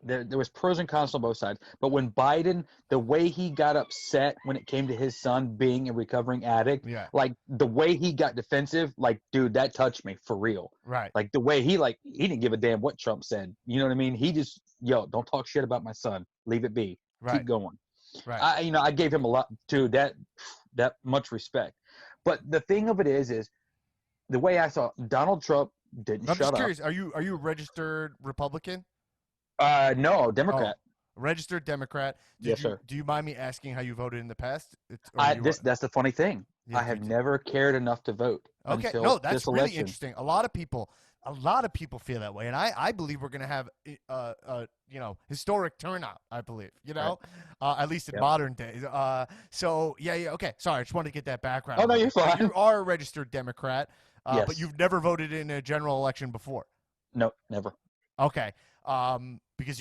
there was pros and cons on both sides. But when Biden, the way he got upset when it came to his son being a recovering addict, Yeah. like the way he got defensive, like, dude, that touched me for real. Right. Like the way he didn't give a damn what Trump said. You know what I mean? He just, don't talk shit about my son. Leave it be. Right. Keep going. Right. I gave him a lot, dude. That much respect. But the thing of it is the way I saw Donald Trump didn't I'm just shut up. curious. Are you a registered Republican? No, Democrat. Registered Democrat. Yes, sir. Do you mind me asking how you voted in the past? That's the funny thing. Yeah, I have never cared enough to vote Okay, until no, that's this really election. interesting. A lot of people feel that way, and I believe we're going to have historic turnout. I believe, Right. at least in Yep. modern days. So yeah, okay. Sorry, I just wanted to get that background. Oh, a no, little you're bit. But fine. you are a registered Democrat, Yes. but you've never voted in a general election before. No, never. Okay. Because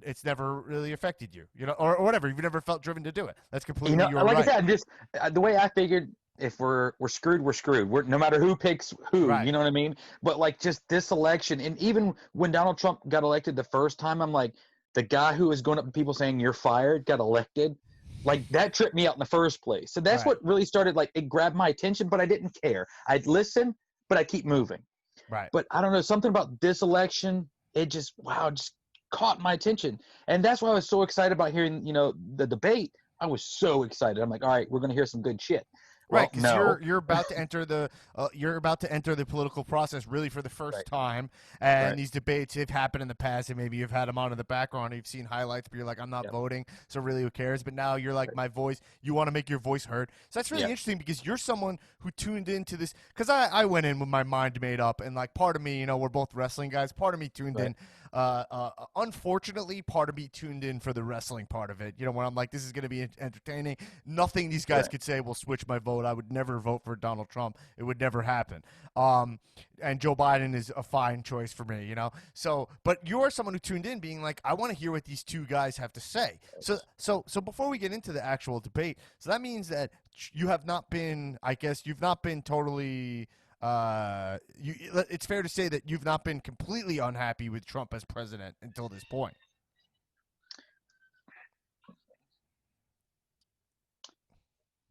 it's never really affected you, or whatever. You've never felt driven to do it. That's completely your Like right. I said, just the way I figured, if we're screwed, we're screwed. We're no matter who picks who. Right. You know what I mean? But like just this election, and even when Donald Trump got elected the first time, I'm like, the guy who was going up to people saying you're fired got elected. Like that tripped me out in the first place. So that's Right. what really started. Like it grabbed my attention, but I didn't care. I'd listen, but I keep moving. Right. But I don't know, something about this election, it just caught my attention. And that's why I was so excited about hearing, the debate. I was so excited. I'm like, all right, we're going to hear some good shit. Well, Right, because no. you're about to enter the political process really for the first Right. time, and Right. these debates have happened in the past, and maybe you've had them on in the background, and you've seen highlights, but you're like, I'm not Yep. voting, so really, who cares? But now you're like, Right. my voice. You want to make your voice heard, so that's really Yep. interesting because you're someone who tuned into this. Because I went in with my mind made up, and like part of me, we're both wrestling guys. Part of me tuned Right. in. Unfortunately, part of me tuned in for the wrestling part of it. When I'm like, this is going to be entertaining. Nothing these guys Right. could say will switch my vote. I would never vote for Donald Trump. It would never happen. And Joe Biden is a fine choice for me. So, but you're someone who tuned in, being like, I want to hear what these two guys have to say. So before we get into the actual debate, so that means that you have not been. I guess you've not been totally. It's fair to say that you've not been completely unhappy with Trump as president until this point.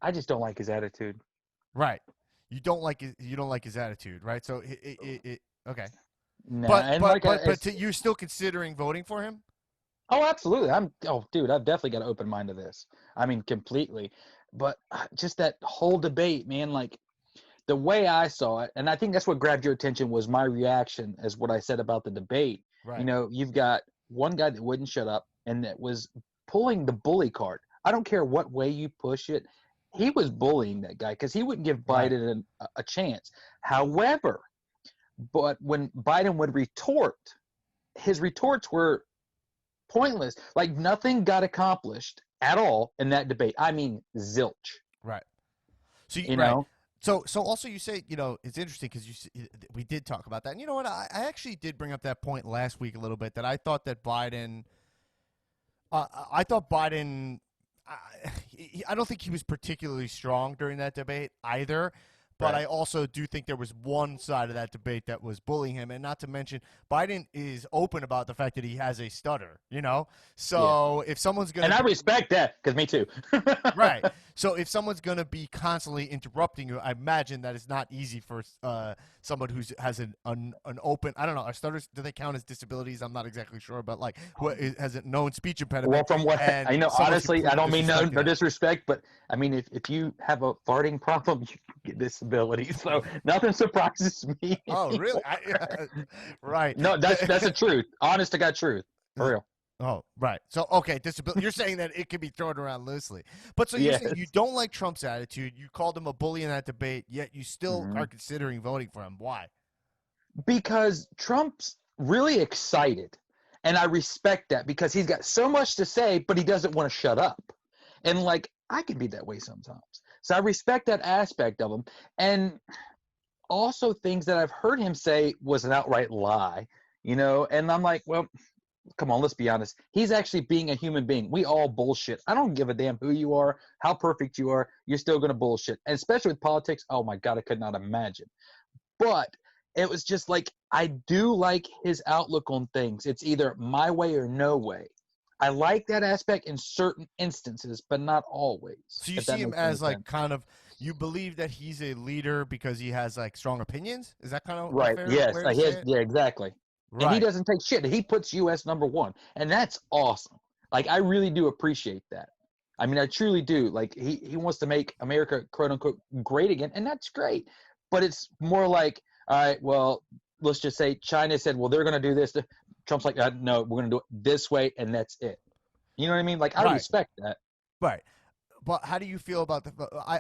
I just don't like his attitude. Right. You don't like his attitude, right? So okay. No, But you're still considering voting for him? Oh, absolutely. Dude, I've definitely got an open mind to this. I mean, completely. But just that whole debate, man, like the way I saw it, and I think that's what grabbed your attention, was my reaction as what I said about the debate. Right. You know, you've got one guy that wouldn't shut up and that was pulling the bully card. I don't care what way you push it. He was bullying that guy because he wouldn't give Right. Biden a chance. However, but when Biden would retort, his retorts were pointless. Like nothing got accomplished at all in that debate. I mean, zilch. Right. So You right. know, So also you say, you know, it's interesting because we did talk about that. And you know what? I actually did bring up that point last week a little bit, that I thought that Biden I thought Biden I don't think he was particularly strong during that debate either. But Right. I also do think there was one side of that debate that was bullying him. And not to mention, Biden is open about the fact that he has a stutter, you know? So if someone's going and to. I respect that because me too. Right. So if someone's going to be constantly interrupting you, I imagine that it's not easy for someone who has an open, I don't know, are stutters, do they count as disabilities? I'm not exactly sure, but like who has a known speech impediment. Well, from what and I know, someone's honestly, I completely don't mean no disrespecting it. disrespect, but I mean if you have a farting problem, you get disability. So nothing surprises me. Oh, really? Right. No, that's the truth. Honest to God truth. For real. Oh, right. So, okay, disability. You're saying that it can be thrown around loosely. But so you're saying you don't like Trump's attitude. You called him a bully in that debate, yet you still are considering voting for him. Why? Because Trump's really excited. And I respect that because he's got so much to say, but he doesn't want to shut up. And like, I can be that way sometimes. So I respect that aspect of him. And also things that I've heard him say was an outright lie, you know? And I'm like, well, come on, let's be honest. He's actually being a human being. We all bullshit. I don't give a damn who you are, how perfect you are. You're still going to bullshit. And especially with politics, oh my God, I could not imagine. But it was just like, I do like his outlook on things. It's either my way or no way. I like that aspect in certain instances, but not always. So you see him as like kind of, you believe that he's a leader because he has like strong opinions? Is that kind of right? Yes, way to say it? yeah, exactly. Right. And he doesn't take shit. He puts U.S. #1, and that's awesome. Like I really do appreciate that. I mean, I truly do. Like he wants to make America quote unquote great again, and that's great. But it's more like, all right, well, let's just say China said, well, they're going to do this. Trump's like, no, we're going to do it this way, and that's it. You know what I mean? Like I respect that. Right. But how do you feel about the?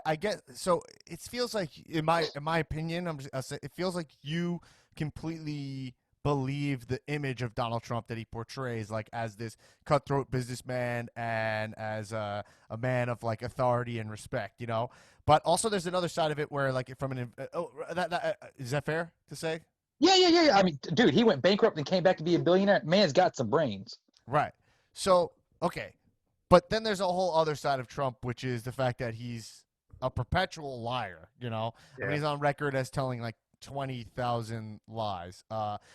I get, so it feels like, in my opinion, it feels like you completely believe the image of Donald Trump that he portrays, like as this cutthroat businessman and as a man of like authority and respect, you know. But also, there's another side of it where, like, from an is that fair to say? Yeah. I mean, dude, he went bankrupt and came back to be a billionaire. Man's got some brains. Right. So, okay. But then there's a whole other side of Trump, which is the fact that he's a perpetual liar, you know? Yeah. I mean, he's on record as telling like 20,000 lies.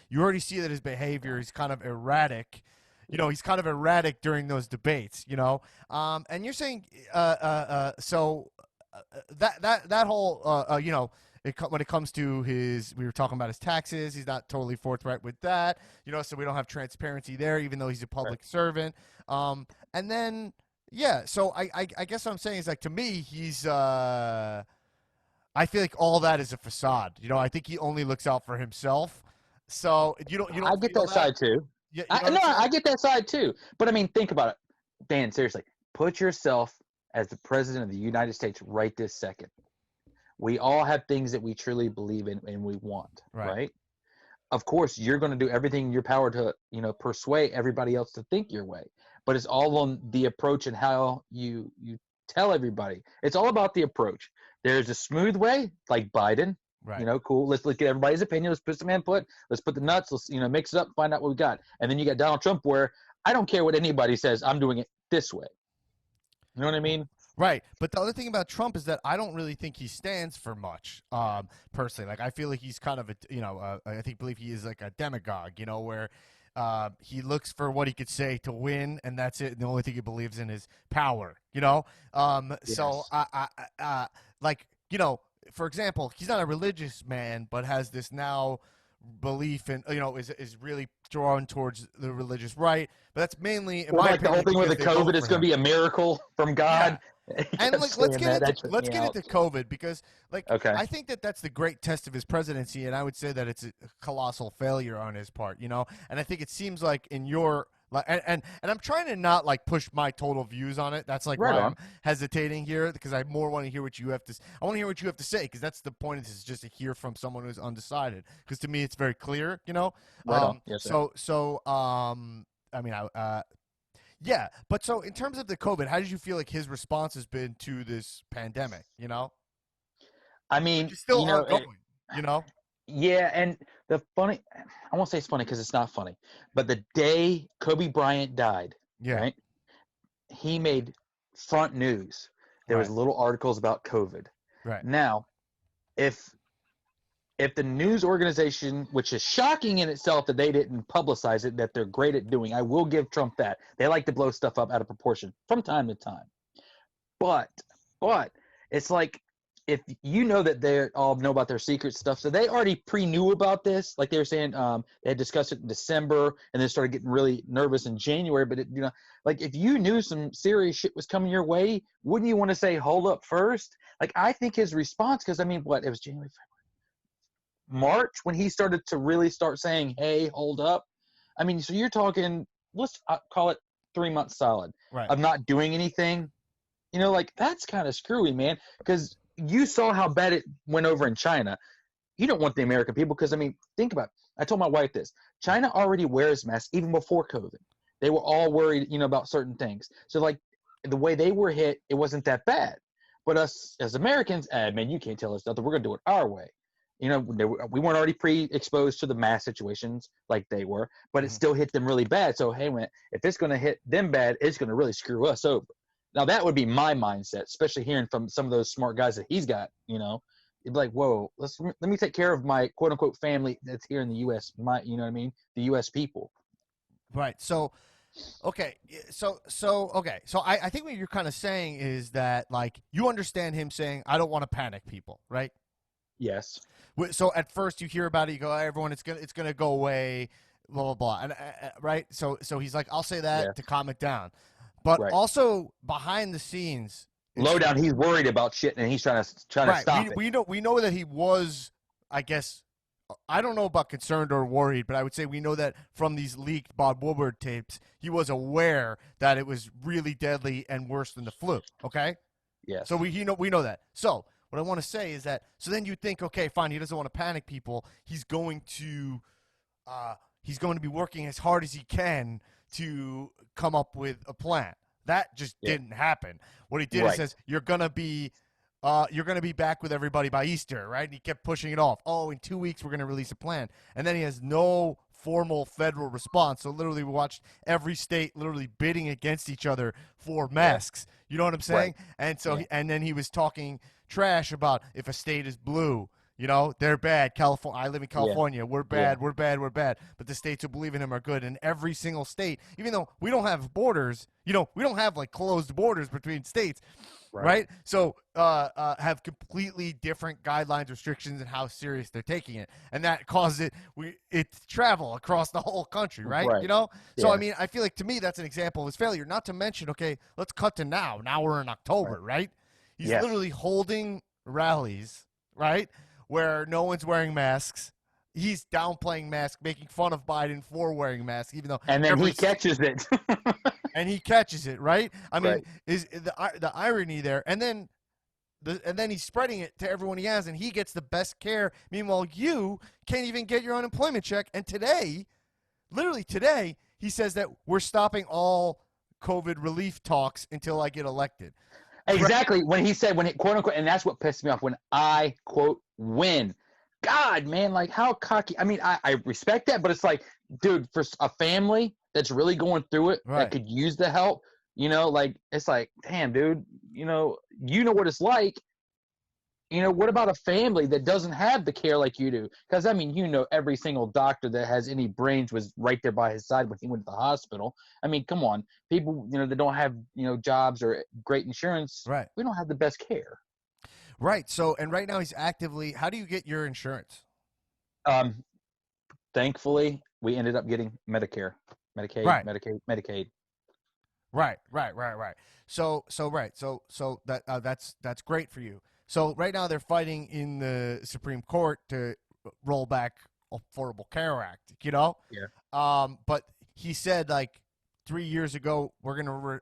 You already see that his behavior is kind of erratic. You know, he's kind of erratic during those debates, you know? And you're saying, so that whole, you know, when it comes to we were talking about his taxes, he's not totally forthright with that, you know, so we don't have transparency there, even though he's a public servant. And then, yeah, so I guess what I'm saying is, like, to me, he's, I feel like all that is a facade. You know, I think he only looks out for himself. So you don't I get that side too. Yeah, I get that side too. But I mean, think about it, Dan, seriously, put yourself as the president of the United States right this second. We all have things that we truly believe in and we want, right? Of course, you're going to do everything in your power to, you know, persuade everybody else to think your way. But it's all on the approach and how you tell everybody. It's all about the approach. There's a smooth way, like Biden. Right. You know, cool. Let's get everybody's opinion. Let's put some input. Let's put the nuts. Let's, you know, mix it up, find out what we got. And then you got Donald Trump, where I don't care what anybody says. I'm doing it this way. You know what I mean? Right. But the other thing about Trump is that I don't really think he stands for much, personally. Like, I feel like he's kind of a, you know, believe he is like a demagogue, you know, where he looks for what he could say to win, and that's it. And the only thing he believes in is power, you know? Yes. So, like, you know, for example, he's not a religious man, but has this now belief in, you know, is really drawn towards the religious right. But that's mainly, in my opinion, the whole thing with the COVID is going to be a miracle from God. And kept like, let's saying get that. into That tripped me out. COVID, because like Okay. I think that that's the great test of his presidency, and I would say that it's a colossal failure on his part, you know. And I think it seems like in your like, and I'm trying to not like push my total views on it. That's like Right why on. I'm hesitating here, because I more want to hear what you have to. I want to hear what you have to say, because that's the point of this, is just to hear from someone who's undecided. Because to me, it's very clear, you know. Right on. Yes, sir. I mean, yeah, but so in terms of the COVID, how did you feel like his response has been to this pandemic? You know, I which mean, is still ongoing. You know, yeah, and the funny, I won't say it's funny because it's not funny, but the day Kobe Bryant died, yeah, right, he made front news. There was right, little articles about COVID. right, Now, if the news organization, which is shocking in itself that they didn't publicize it, that they're great at doing, I will give Trump that. They like to blow stuff up out of proportion from time to time. But it's like, if you know that they all know about their secret stuff, so they already pre-knew about this. Like they were saying, they had discussed it in December, and then started getting really nervous in January. But like if you knew some serious shit was coming your way, wouldn't you want to say, hold up first? Like I think his response, because I mean, what, it was January, March when he started to really start saying, hey, hold up. I mean, so you're talking, let's call it 3 months solid right. of not doing anything. Like that's kind of screwy, man, because you saw how bad it went over in China. You don't want the American people, because I mean, think about it. I told my wife this. China already wears masks even before COVID. They were all worried, about certain things. So like the way they were hit, it wasn't that bad. But us as Americans, man, you can't tell us nothing. We're gonna do it our way. We weren't already pre-exposed to the mass situations like they were, but it still hit them really bad. So hey, if it's gonna hit them bad, it's gonna really screw us over. Now that would be my mindset, especially hearing from some of those smart guys that he's got. You'd be like, whoa, let me take care of my quote unquote family that's here in the U.S. You know what I mean? The U.S. people. Right. So, okay. Okay. So I think what you're kind of saying is that like you understand him saying, "I don't want to panic people," right? Yes. So at first you hear about it, you go, everyone, it's gonna go away, blah blah blah, and right. So he's like, I'll say that Yeah. to calm it down, but Right. also behind the scenes, Low down, he's worried about shit, and he's trying to right. stop it. We know that he was, I guess, I don't know about concerned or worried, but I would say we know that from these leaked Bob Woodward tapes, he was aware that it was really deadly and worse than the flu. Okay. Yes. So we know that. So what I want to say is that, so then you think, okay, fine, he doesn't want to panic people. He's going to be working as hard as he can to come up with a plan. That just didn't happen. What he did is says, you're gonna be back with everybody by Easter, right? And he kept pushing it off. Oh, in 2 weeks we're gonna release a plan, and then he has no formal federal response. So literally, we watched every state literally bidding against each other for masks. You know what I'm saying? Right. And so, and then he was talking trash about if a state is blue, they're bad. California, I live in California. We're bad. We're bad. We're bad. But the states who believe in him are good. And every single state, even though we don't have borders, we don't have like closed borders between states, right? So have completely different guidelines, restrictions, and how serious they're taking it, and that causes it to travel across the whole country, right? So I mean, I feel like to me that's an example of his failure. Not to mention, okay, let's cut to now. Now we're in October, right? He's literally holding rallies, right, where no one's wearing masks. He's downplaying masks, making fun of Biden for wearing masks, even though and then he catches it. and he catches it, right? I mean, is the irony there? And then he's spreading it to everyone he has, and he gets the best care. Meanwhile, you can't even get your unemployment check. And today, literally today, he says that we're stopping all COVID relief talks until I get elected. Exactly. When he said, quote unquote, and that's what pissed me off, when I quote win. God, man, like how cocky. I mean, I respect that, but it's like, dude, for a family that's really going through it, that could use the help, like it's like, damn, dude, you know what it's like. What about a family that doesn't have the care like you do? Because I mean, every single doctor that has any brains was right there by his side when he went to the hospital. I mean, come on, people, that don't have jobs or great insurance. Right. We don't have the best care. Right. So, and right now he's actively. How do you get your insurance? Thankfully, we ended up getting Medicare, Medicaid, Right. Medicaid. Right. So that's great for you. So right now they're fighting in the Supreme Court to roll back Affordable Care Act. Yeah. But he said like 3 years ago we're gonna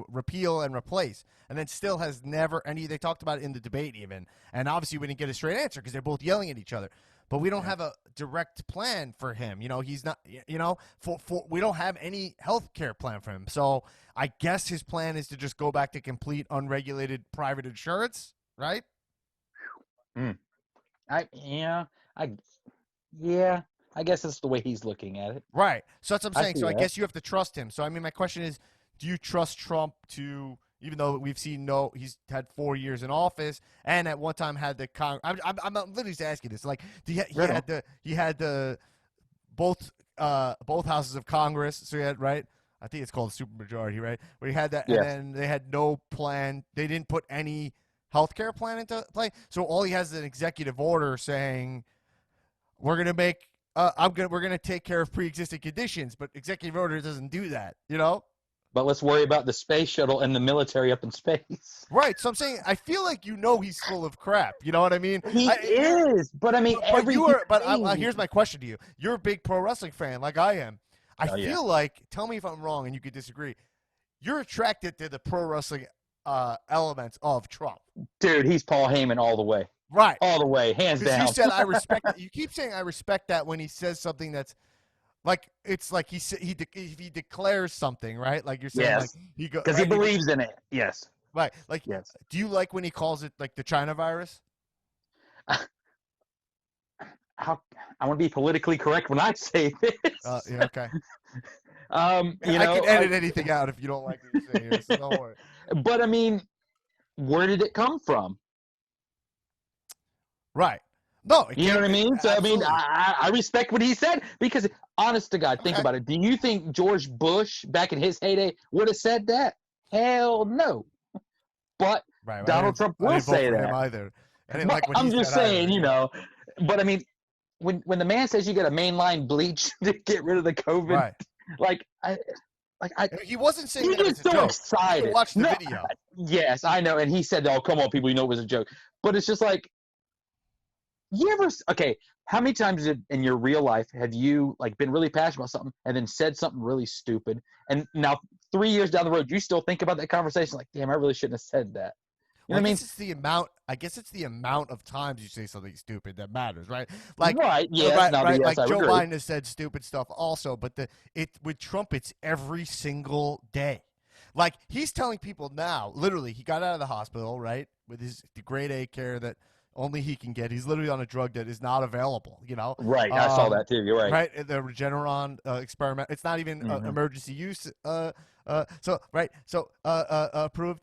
repeal and replace, and then still has never. And they talked about it in the debate even, and obviously we didn't get a straight answer because they're both yelling at each other. But we don't have a direct plan for him. He's not. We don't have any health care plan for him. So I guess his plan is to just go back to complete unregulated private insurance, right? I guess that's the way he's looking at it. Right. So that's what I'm saying. So I that. guess you have to trust him. So I mean, my question is, do you trust Trump to? Even though we've seen he's had 4 years in office, and at one time had the I'm literally just asking this. Like, he had the both houses of Congress. So he had, right. I think it's called a supermajority, right? Where he had that, Yes. and then they had no plan. They didn't put any healthcare plan into play. So all he has is an executive order saying, "We're gonna make we're gonna take care of pre-existing conditions," but executive order doesn't do that. But let's worry about the space shuttle and the military up in space. Right. So I'm saying I feel like he's full of crap. You know what I mean? He is, but I mean, here's my question to you. You're a big pro wrestling fan, like I am. I feel like, tell me if I'm wrong, and you could disagree. You're attracted to the pro wrestling elements of Trump. Dude, he's Paul Heyman all the way. Right. All the way, hands down. You said I respect that. You keep saying I respect that when he says something that's like, it's like if he declares something, right? Like you're saying, yes. Like because he believes in it. Yes. Right. Like, yes. Do you like when he calls it like the China virus? I want to be politically correct when I say this. Yeah, okay. I can edit anything out if you don't like what you're saying here, so don't worry. But I mean, where did it come from? Right. No, you know what I mean? Absolutely. So I respect what he said because, honest to God, think about it. Do you think George Bush back in his heyday would have said that? Hell no. But Donald Trump will say that. Either. I'm just saying, But I mean, when the man says you got a mainline bleach to get rid of the COVID, he wasn't saying he that gets as a so joke. excited. You watch the video. Yes, I know, and he said, "Oh, come on, people, you know it was a joke." But it's just like, how many times in your real life have you been really passionate about something and then said something really stupid, and now 3 years down the road you still think about that conversation like, damn, I really shouldn't have said that. You know what I mean? I guess it's the amount of times you say something stupid that matters, right? Right, yes, right. Yes, like Joe agree. Biden has said stupid stuff also, but with Trump, it's every single day. Like, he's telling people now, literally, he got out of the hospital, right, with the grade A care that only he can get. He's literally on a drug that is not available, Right, I saw that too. You're right. Right, the Regeneron experiment. It's not even emergency use. Approved.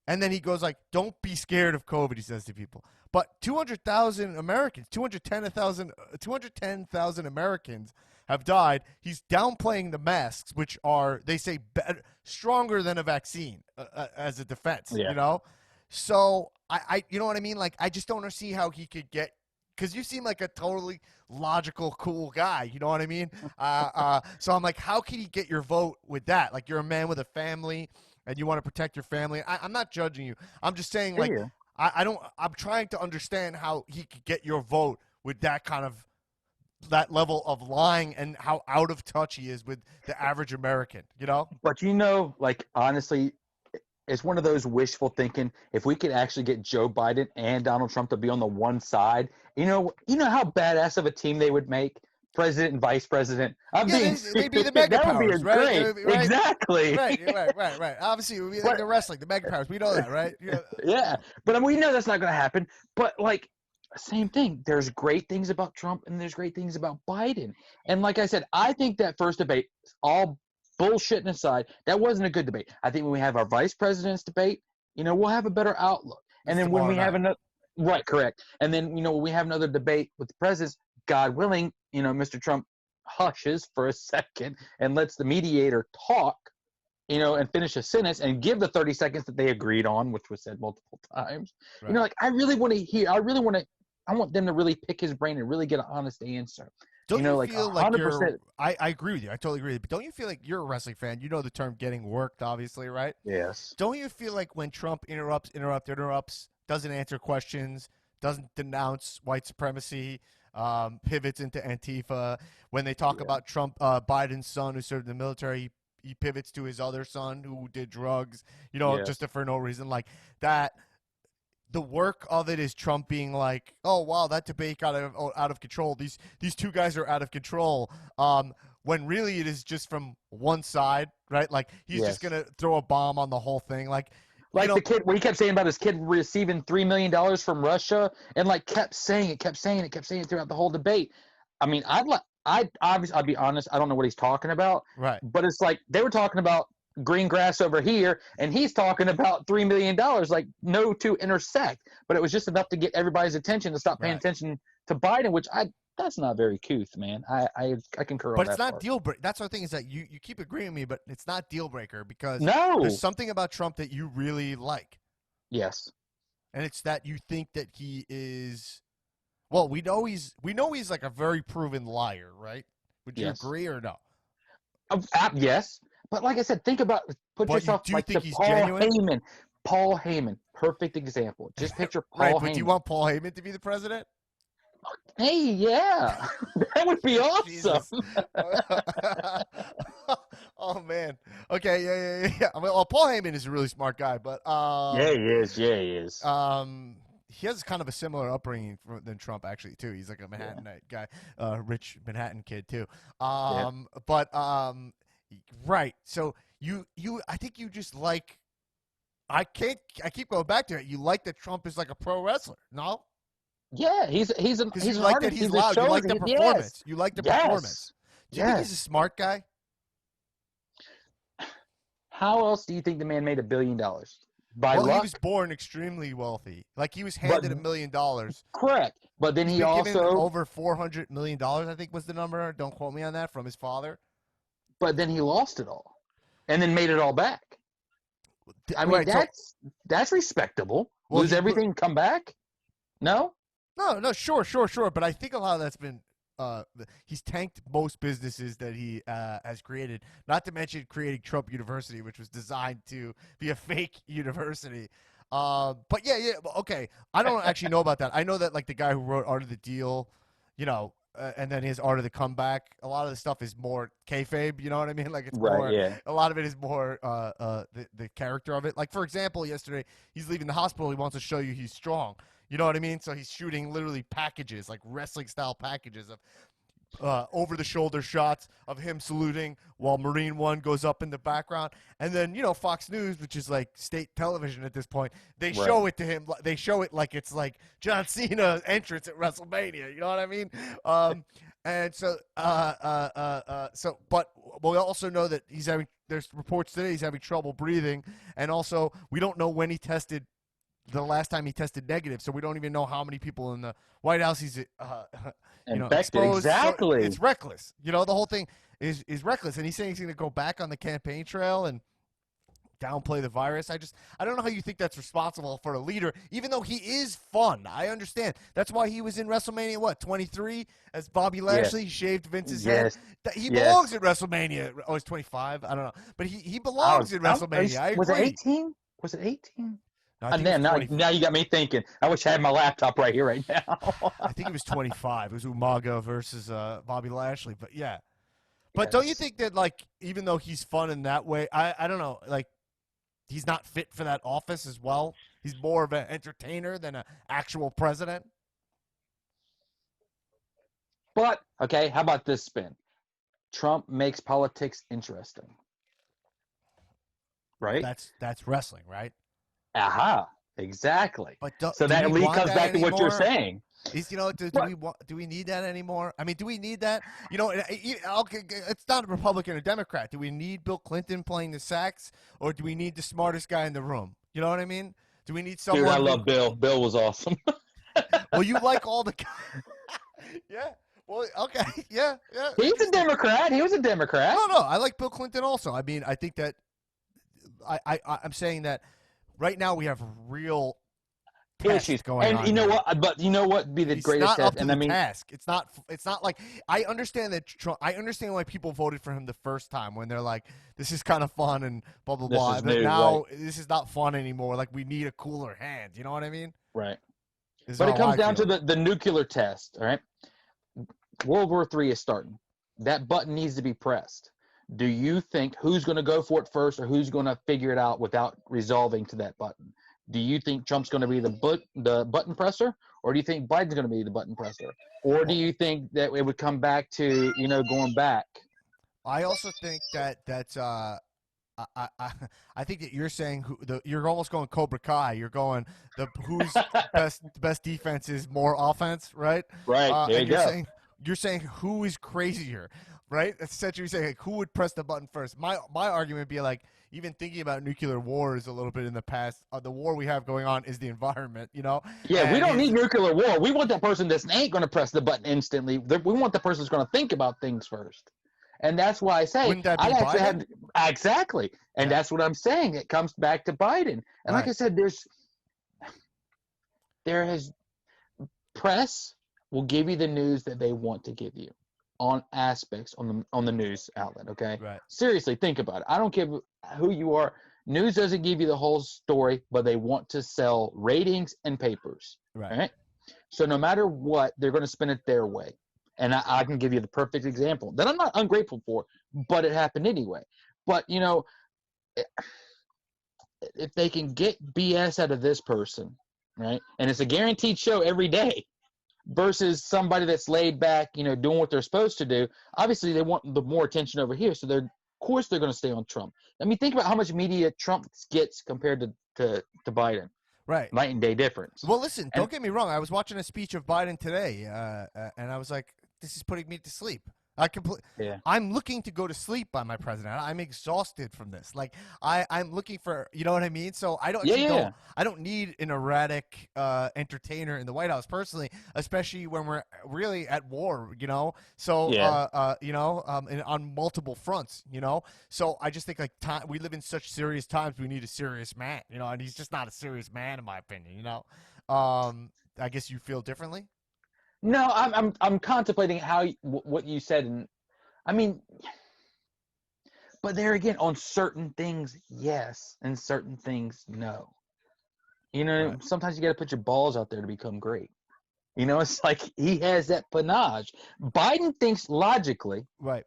And then he goes like, "Don't be scared of COVID," he says to people. But 200,000 Americans, 210,000 Americans have died. He's downplaying the masks, which are, they say, better, stronger than a vaccine as a defense. Yeah. So I you know what I mean? Like, I just don't see how he could get, because you seem like a totally logical, cool guy. You know what I mean? So I'm like, how can he get your vote with that? Like, you're a man with a family, and you want to protect your family. I'm not judging you. I'm just saying, like, I'm trying to understand how he could get your vote with that that level of lying and how out of touch he is with the average American, But, honestly, it's one of those wishful thinking. If we could actually get Joe Biden and Donald Trump to be on the one side, you know how badass of a team they would make? President and vice president. They'd be the mega powers, right? Great. Exactly. Right. Obviously, it would be like the wrestling, the mega powers. We know that, right? Yeah. But we know that's not going to happen. But same thing. There's great things about Trump and there's great things about Biden. And like I said, I think that first debate, all bullshitting aside, that wasn't a good debate. I think when we have our vice president's debate, we'll have a better outlook. And then when we have another, right, correct. And then when we have another debate with the presidents, God willing, Mr. Trump hushes for a second and lets the mediator talk, and finish a sentence and give the 30 seconds that they agreed on, which was said multiple times. Right. I really want to hear. I want them to really pick his brain and really get an honest answer. Don't you like feel like 100%. I agree with you. I totally agree. But don't you feel like you're a wrestling fan? You know the term "getting worked," obviously, right? Yes. Don't you feel like when Trump interrupts, doesn't answer questions, doesn't denounce white supremacy, pivots into Antifa, when they talk Yeah. about Biden's son who served in the military, he pivots to his other son who did drugs, Yes. just for no reason, like that. The work of it is Trump being like, "Oh wow, that debate got out of control. These two guys are out of control." When really it is just from one side, right? Like he's just Yes. gonna throw a bomb on the whole thing. Like, Like the kid, what he kept saying about his kid receiving $3 million from Russia, and like kept saying it throughout the whole debate. I mean, I'd obviously, I'll be honest, I don't know what he's talking about, right? but it's like they were talking about green grass over here, and he's talking about $3 million. Like no two intersect, but it was just enough to get everybody's attention to stop paying Right. attention to Biden, which that's not very couth, man. I concur But on it's that not part. deal breaker. That's the thing is that you keep agreeing with me, but it's not deal breaker because No. there's something about Trump that you really like, Yes. and it's that you think that he is. Well, we know he's like a very proven liar, right? Would you Yes. agree or no? Yes, but like I said, put But yourself you like think the he's Paul genuine? Heyman. Paul Heyman, perfect example. Just picture Right, Paul but Heyman. do you want Paul Heyman to be the president? Hey, yeah, that would be awesome. Jesus. Oh man. Okay. Yeah. I mean, well, Paul Heyman is a really smart guy, but Yeah, he is. Yeah, he is. he has kind of a similar upbringing than Trump actually too. He's like a Manhattanite guy, rich Manhattan kid too. But right. So I think you just like. I keep going back to it. You like that Trump is like a pro wrestler, no? Yeah, he's an Because you an like artist. that he's a loud. You like the showman. performance. Yes. You like the Yes. performance. Do you think he's a smart guy? How else do you think the man made $1 billion? By Well, luck? he was born extremely wealthy. Like he was But handed $1 million. correct. But then He's he been given also over $400 million. I think was the number. Don't quote me on that. From his father. but then he lost it all. And then made it all back. I mean, Right, so- that's respectable. Well, Lose everything, come back? No? No, sure. But I think a lot of that's been he's tanked most businesses that he has created. Not to mention creating Trump University, which was designed to be a fake university. But yeah, okay. I don't actually know about that. I know that like the guy who wrote Art of the Deal, and then his Art of the Comeback. A lot of the stuff is more kayfabe. You know what I mean? Like it's Right, more. yeah. A lot of it is more the character of it. Like for example, yesterday he's leaving the hospital. He wants to show you he's strong. You know what I mean? So he's shooting literally packages, like wrestling style packages of over the shoulder shots of him saluting while Marine One goes up in the background. And then, Fox News, which is like state television at this point, they show it to him. They show it like it's like John Cena's entrance at WrestleMania. You know what I mean? And so, but we also know that there's reports today he's having trouble breathing. And also, we don't know when he tested the last time he tested negative, so we don't even know how many people in the White House he's Infected, exposed. exactly. So it's reckless. The whole thing is reckless, and he's saying he's going to go back on the campaign trail and downplay the virus. I don't know how you think that's responsible for a leader, even though he is fun. I understand. That's why he was in WrestleMania 23 as Bobby Lashley. He shaved Vince's head. He belongs at WrestleMania. Oh, he's 25. I don't know, but he belongs in WrestleMania. I agree. Was it 18? Was it 18? No, And then now you got me thinking. I wish I had my laptop right here, right now. I think it was 25. It was Umaga versus Bobby Lashley. But yeah. But don't you think that, like, even though he's fun in that way, I don't know, like, he's not fit for that office as well? He's more of an entertainer than an actual president? But, okay, how about this spin? Trump makes politics interesting. Right? That's wrestling, right? Aha, exactly. But so that comes back to what you're saying. Do we need that anymore? I mean, do we need that? It's not a Republican or Democrat. Do we need Bill Clinton playing the sax, or do we need the smartest guy in the room? You know what I mean? Do we need someone? Dude, I love Bill. Bill was awesome. Well, you like all the guys. Yeah. Well, okay. Yeah. He's a Democrat. He was a Democrat. No. I like Bill Clinton also. I mean, I think that I'm saying that right now we have real test going And on you know here. what? But you know what would be the He's greatest not up test? to And the I mean, task. It's not like I understand that Trump. I understand why people voted for him the first time when they're like, "This is kind of fun" and blah blah this blah. is But new, right? now this is not fun anymore. Like we need a cooler hand. You know what I mean? Right. This is But it how comes I down to feel. the nuclear test. All right. World War III is starting. That button needs to be pressed. Do you think who's going to go for it first, or who's going to figure it out without resolving to that button? Do you think Trump's going to be the button presser, or do you think Biden's going to be the button presser, or do Well, you think that it would come back to going back? I also think that's I think that you're saying you're almost going Cobra Kai. You're going who's best defense is more offense, right? Right there And you go. you're saying who is crazier, right? That's essentially saying like, who would press the button first. My argument would be like even thinking about nuclear wars a little bit in the past. The war we have going on is the environment, Yeah, we and don't need he's nuclear war. We want that person that ain't going to press the button instantly. We want the person that's going to think about things first. And that's why I say wouldn't that be I'd actually Biden? have exactly. And Yeah. that's what I'm saying. It comes back to Biden. And like I Right. said, there has press will give you the news that they want to give you on aspects on the news outlet. Okay. Right. Seriously, think about it. I don't care who you are. News doesn't give you the whole story, but they want to sell ratings and papers. Right. Right. So no matter what, they're going to spin it their way. And I can give you the perfect example that I'm not ungrateful for, but it happened anyway. But, if they can get BS out of this person, right, and it's a guaranteed show every day versus somebody that's laid back, doing what they're supposed to do, obviously they want the more attention over here. So of course they're going to stay on Trump. I mean, think about how much media Trump gets compared to Biden. Right. Night and day difference. Well, listen, And don't get me wrong. I was watching a speech of Biden today, and I was like, this is putting me to sleep. yeah. I'm looking to go to sleep by my president. I'm exhausted from this. Like I'm looking for, you know what I mean? So I don't Yeah. I don't need an erratic entertainer in the White House personally, especially when we're really at war, So Yeah. on multiple fronts, So I just think like we live in such serious times. We need a serious man, and he's just not a serious man in my opinion. I guess you feel differently. No, I'm contemplating what you said, and I mean, but there again, on certain things, yes, and certain things, no. Right. Sometimes you got to put your balls out there to become great. It's like he has that panache. Biden thinks logically. Right.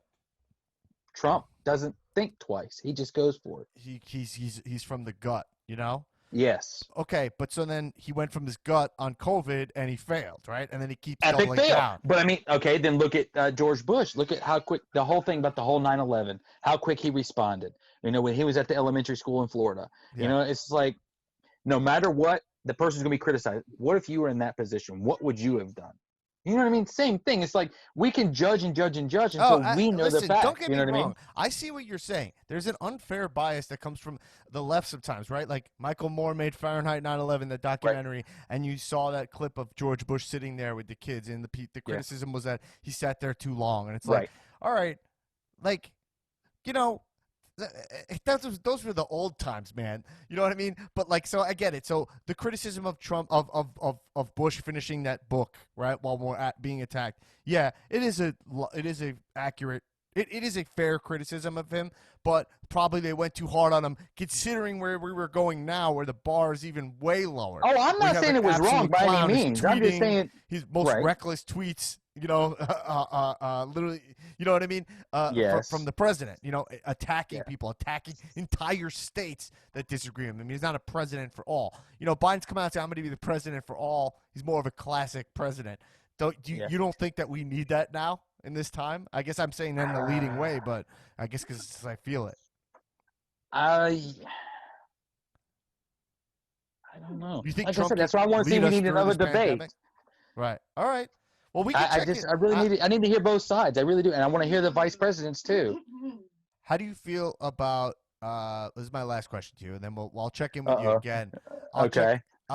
Trump doesn't think twice. He just goes for it. He's from the gut, Yes. Okay, but so then he went from his gut on COVID and he failed, right? And then he keeps Epic doubling fail. down. But I mean, okay, then look at George Bush. Look at how quick the whole thing about the whole 9/11, how quick he responded. When he was at the elementary school in Florida. Yeah. It's like no matter what, the person's going to be criticized. What if you were in that position? What would you have done? You know what I mean? Same thing. It's like we can judge until we know Listen, the facts. don't get You me know what I wrong. mean? I see what you're saying. There's an unfair bias that comes from the left sometimes, right? Like Michael Moore made Fahrenheit 9/11, the documentary, and you saw that clip of George Bush sitting there with the kids, and the criticism was that he sat there too long. And it's like, all right, like, those were the old times, man. You know what I mean? But like, so I get it. So the criticism of Trump of Bush finishing that book right while we're being attacked. Yeah, it is a accurate. It is a fair criticism of him, but probably they went too hard on him, considering where we were going now, where the bar is even way lower. Oh, I'm not saying it was wrong by any means. I'm just saying his most reckless tweets. Literally, you know what I mean? Yes. From the president, attacking people, attacking entire states that disagree with him. I mean, he's not a president for all. Biden's come out and said, I'm going to be the president for all. He's more of a classic president. You don't think that we need that now in this time? I guess I'm saying that in a leading way, but I guess because I feel it. I don't know. You think like Trump I said, that's why I want to see we need another debate. Pandemic? Right. All right. Well, we can I really need to hear both sides. I really do, and I want to hear the vice presidents too. How do you feel about? This is my last question to you, and then I'll check in with you again. I'll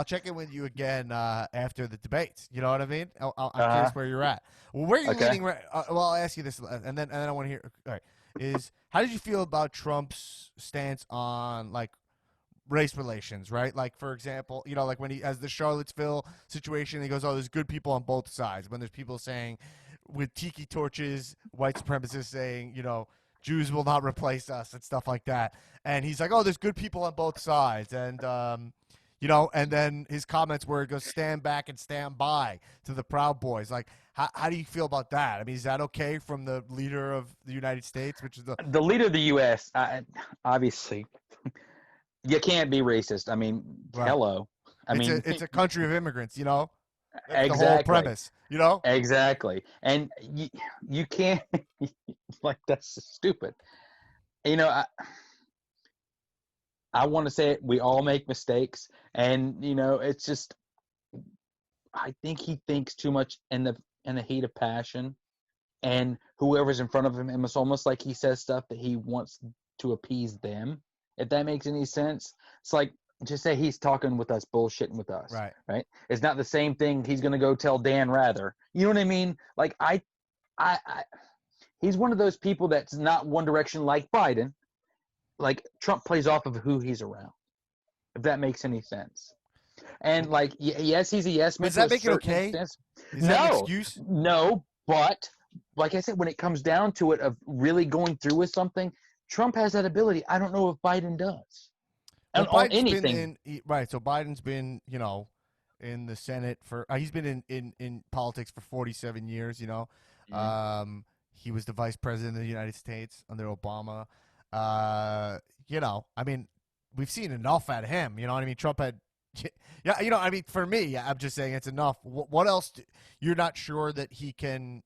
check in with you again after the debates. You know what I mean? I'm curious where you're at. Well, where are you leaning? Well, I'll ask you this, and then I want to hear. All right, how did you feel about Trump's stance on like race relations, right? Like, for example, like when he has the Charlottesville situation, he goes, "Oh, there's good people on both sides." When there's people saying with tiki torches, white supremacists saying, Jews will not replace us and stuff like that, and he's like, "Oh, there's good people on both sides," and and then his comments where it goes, "Stand back and stand by" to the Proud Boys. Like, how do you feel about that? I mean, is that okay from the leader of the United States, which is the leader of the U.S. Obviously, you can't be racist. I mean, right. Hello. It's a country of immigrants, That's exactly. the whole premise, Exactly. And you can't, like, that's stupid. I want to say it, we all make mistakes. And, it's just, I think he thinks too much in the heat of passion. And whoever's in front of him, it's almost like he says stuff that he wants to appease them, if that makes any sense. It's like, just say he's talking with us, bullshitting with us, right? It's not the same thing he's going to go tell Dan Rather. You know what I mean? Like, I he's one of those people that's not one direction like Biden. Like, Trump plays off of who he's around, if that makes any sense. And, like, yes, he's a yes man. Does that make it okay? Is that an excuse? No, but like I said, when it comes down to it, of really going through with something, Trump has that ability. I don't know if Biden does. Well, on anything. Right. So Biden's been, in the Senate for he's been in politics for 47 years. Mm-hmm. He was the vice president of the United States under Obama. I mean, we've seen enough out of him. You know what I mean? Trump had. Yeah, I mean, for me, I'm just saying it's enough. What else? You're not sure that he can.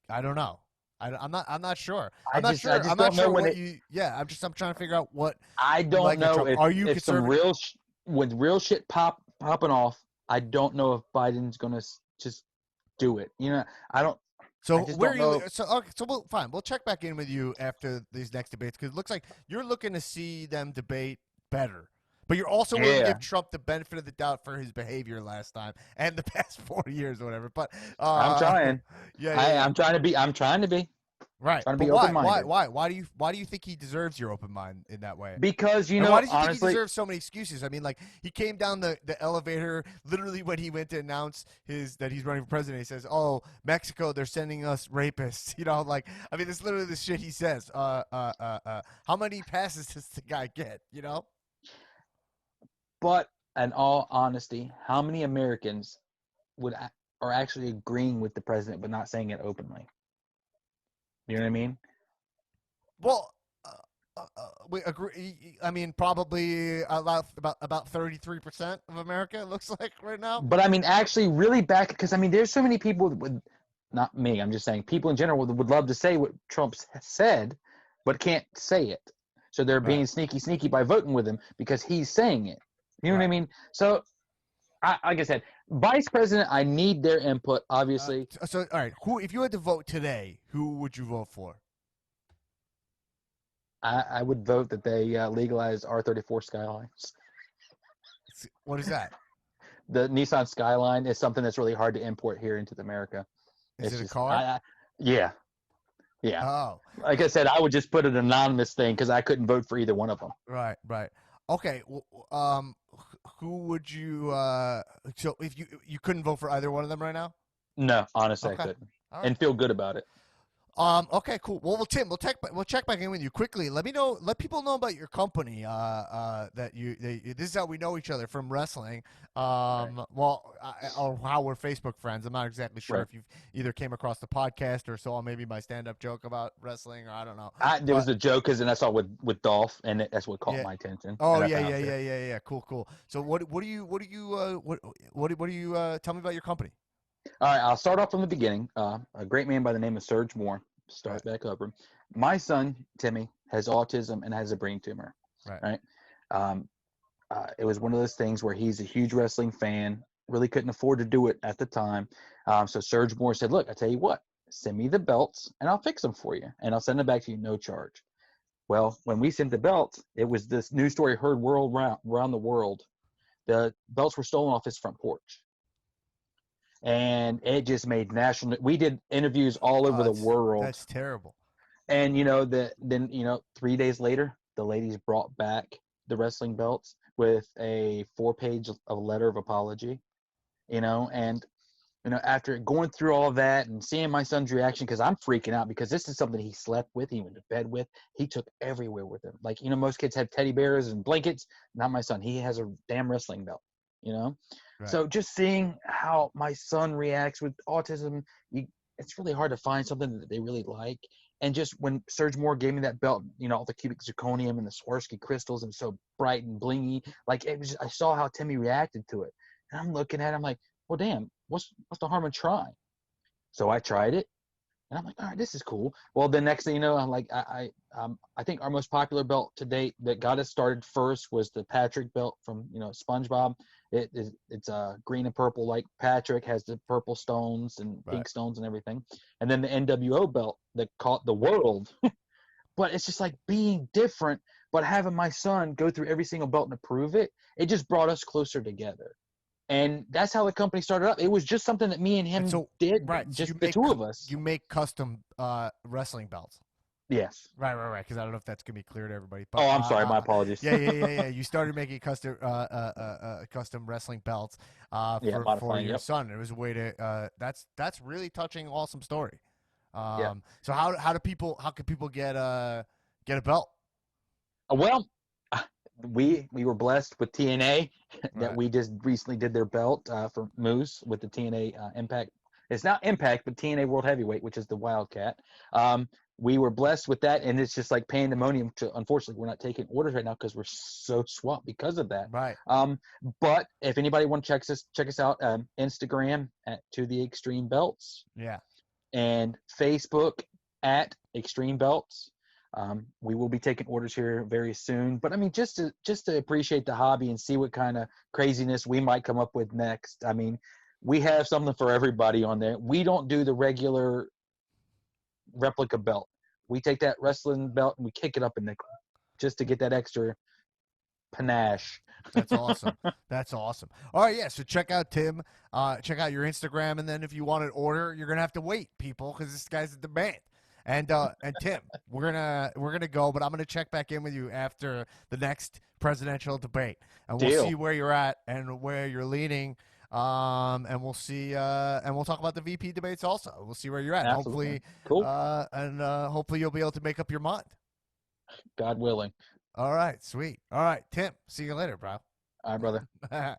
I don't know. I'm not sure. I'm not sure. I'm not sure what you. Yeah, I'm trying to figure out what. I don't know if, are you if some with real shit popping off. I don't know if Biden's gonna just do it. I don't. So where are you? So okay, so fine. We'll check back in with you after these next debates, because it looks like you're looking to see them debate better. But you're also willing to give Trump the benefit of the doubt for his behavior last time and the past 4 years or whatever. But I'm trying. Yeah. I'm trying to be. Right. Trying to be open-minded. Why do you think he deserves your open mind in that way? Because why does he honestly, think he deserves so many excuses? I mean, like, he came down the elevator literally when he went to announce that he's running for president. He says, "Oh, Mexico, they're sending us rapists." Like, I mean, it's literally the shit he says. How many passes does the guy get? But in all honesty, how many Americans are actually agreeing with the president but not saying it openly? You know what I mean? Well, we agree. I mean, probably about 33% of America, it looks like right now. But I mean, actually, really back, because I mean, there's so many people with, not me, I'm just saying, people in general would love to say what Trump said, but can't say it. So they're being sneaky by voting with him because he's saying it. You know what I mean? So, like I said, vice president, I need their input, obviously. So, all right, if you had to vote today, who would you vote for? I would vote that they legalize R34 Skylines. What is that? The Nissan Skyline is something that's really hard to import here into America. Is it a car? Yeah. Oh. Like I said, I would just put an anonymous thing because I couldn't vote for either one of them. Right. Okay. Who would you? So if you couldn't vote for either one of them right now? No, honestly, I couldn't, and feel good about it. Okay, cool. Well, Tim, we'll check back in with you quickly. Let people know about your company. That this is how we know each other, from wrestling. Well, or how we're Facebook friends. I'm not exactly sure if you've either came across the podcast or saw maybe my stand-up joke about wrestling, or I don't know. There was a joke, and I saw with Dolph, and that's what caught my attention. Oh yeah. Cool. So what do you tell me about your company? All right, I'll start off from the beginning. A great man by the name of Serge Moore. Start back over. My son, Timmy, has autism and has a brain tumor. Right. It was one of those things where he's a huge wrestling fan, really couldn't afford to do it at the time. So Serge Moore said, "Look, I tell you what, send me the belts and I'll fix them for you. And I'll send them back to you, no charge." Well, when we sent the belts, it was this news story heard around the world. The belts were stolen off his front porch. And it just made national. We did interviews all over the world. That's terrible. And then 3 days later, the ladies brought back the wrestling belts with a 4-page a letter of apology, and after going through all of that and seeing my son's reaction, because I'm freaking out because this is something he slept with, he went to bed with, he took everywhere with him. Like, most kids have teddy bears and blankets. Not my son. He has a damn wrestling belt, Right. So just seeing how my son reacts with autism, it's really hard to find something that they really like. And just when Serge Moore gave me that belt, all the cubic zirconium and the Swarovski crystals, and so bright and blingy, like it was, I saw how Timmy reacted to it. And I'm looking at it, I'm like, well, damn, what's the harm in trying? So I tried it, and I'm like, all right, this is cool. Well, the next thing you know, I'm like, I think our most popular belt to date that got us started first was the Patrick belt from SpongeBob. It's green and purple, like Patrick has the purple stones and pink stones and everything, and then the NWO belt that caught the world. But it's just like being different, but having my son go through every single belt and approve it, it just brought us closer together. And that's how the company started up. It was just something that me and him did, right? just So the two of us. You make custom wrestling belts. Yes. Right. Because I don't know if that's gonna be clear to everybody. But, I'm sorry. My apologies. Yeah. You started making custom wrestling belts for your son. It was a way to. That's really touching, awesome story. So how can people get a belt? Well, we were blessed with TNA that we just recently did their belt for Moose with the TNA Impact. It's not Impact, but TNA World Heavyweight, which is the Wildcat. We were blessed with that, and it's just like pandemonium. Unfortunately, we're not taking orders right now because we're so swamped because of that. Right. But if anybody wants to check us out, Instagram at To The Extreme Belts. Yeah. And Facebook at Extreme Belts. We will be taking orders here very soon. But I mean, just to appreciate the hobby and see what kind of craziness we might come up with next. I mean, we have something for everybody on there. We don't do the regular replica belt. We take that wrestling belt and we kick it up a nickel just to get that extra panache. That's awesome. That's awesome. All right, yeah. So check out Tim. Check out your Instagram, and then if you want an order, you're gonna have to wait, people, because this guy's a demand. And Tim, we're gonna go, but I'm gonna check back in with you after the next presidential debate, and we'll see where you're at and where you're leaning. And we'll see. And we'll talk about the VP debates also. We'll see where you're at. Absolutely. Hopefully, cool. Hopefully you'll be able to make up your mind. God willing. All right, sweet. All right, Tim. See you later, bro. All right, brother.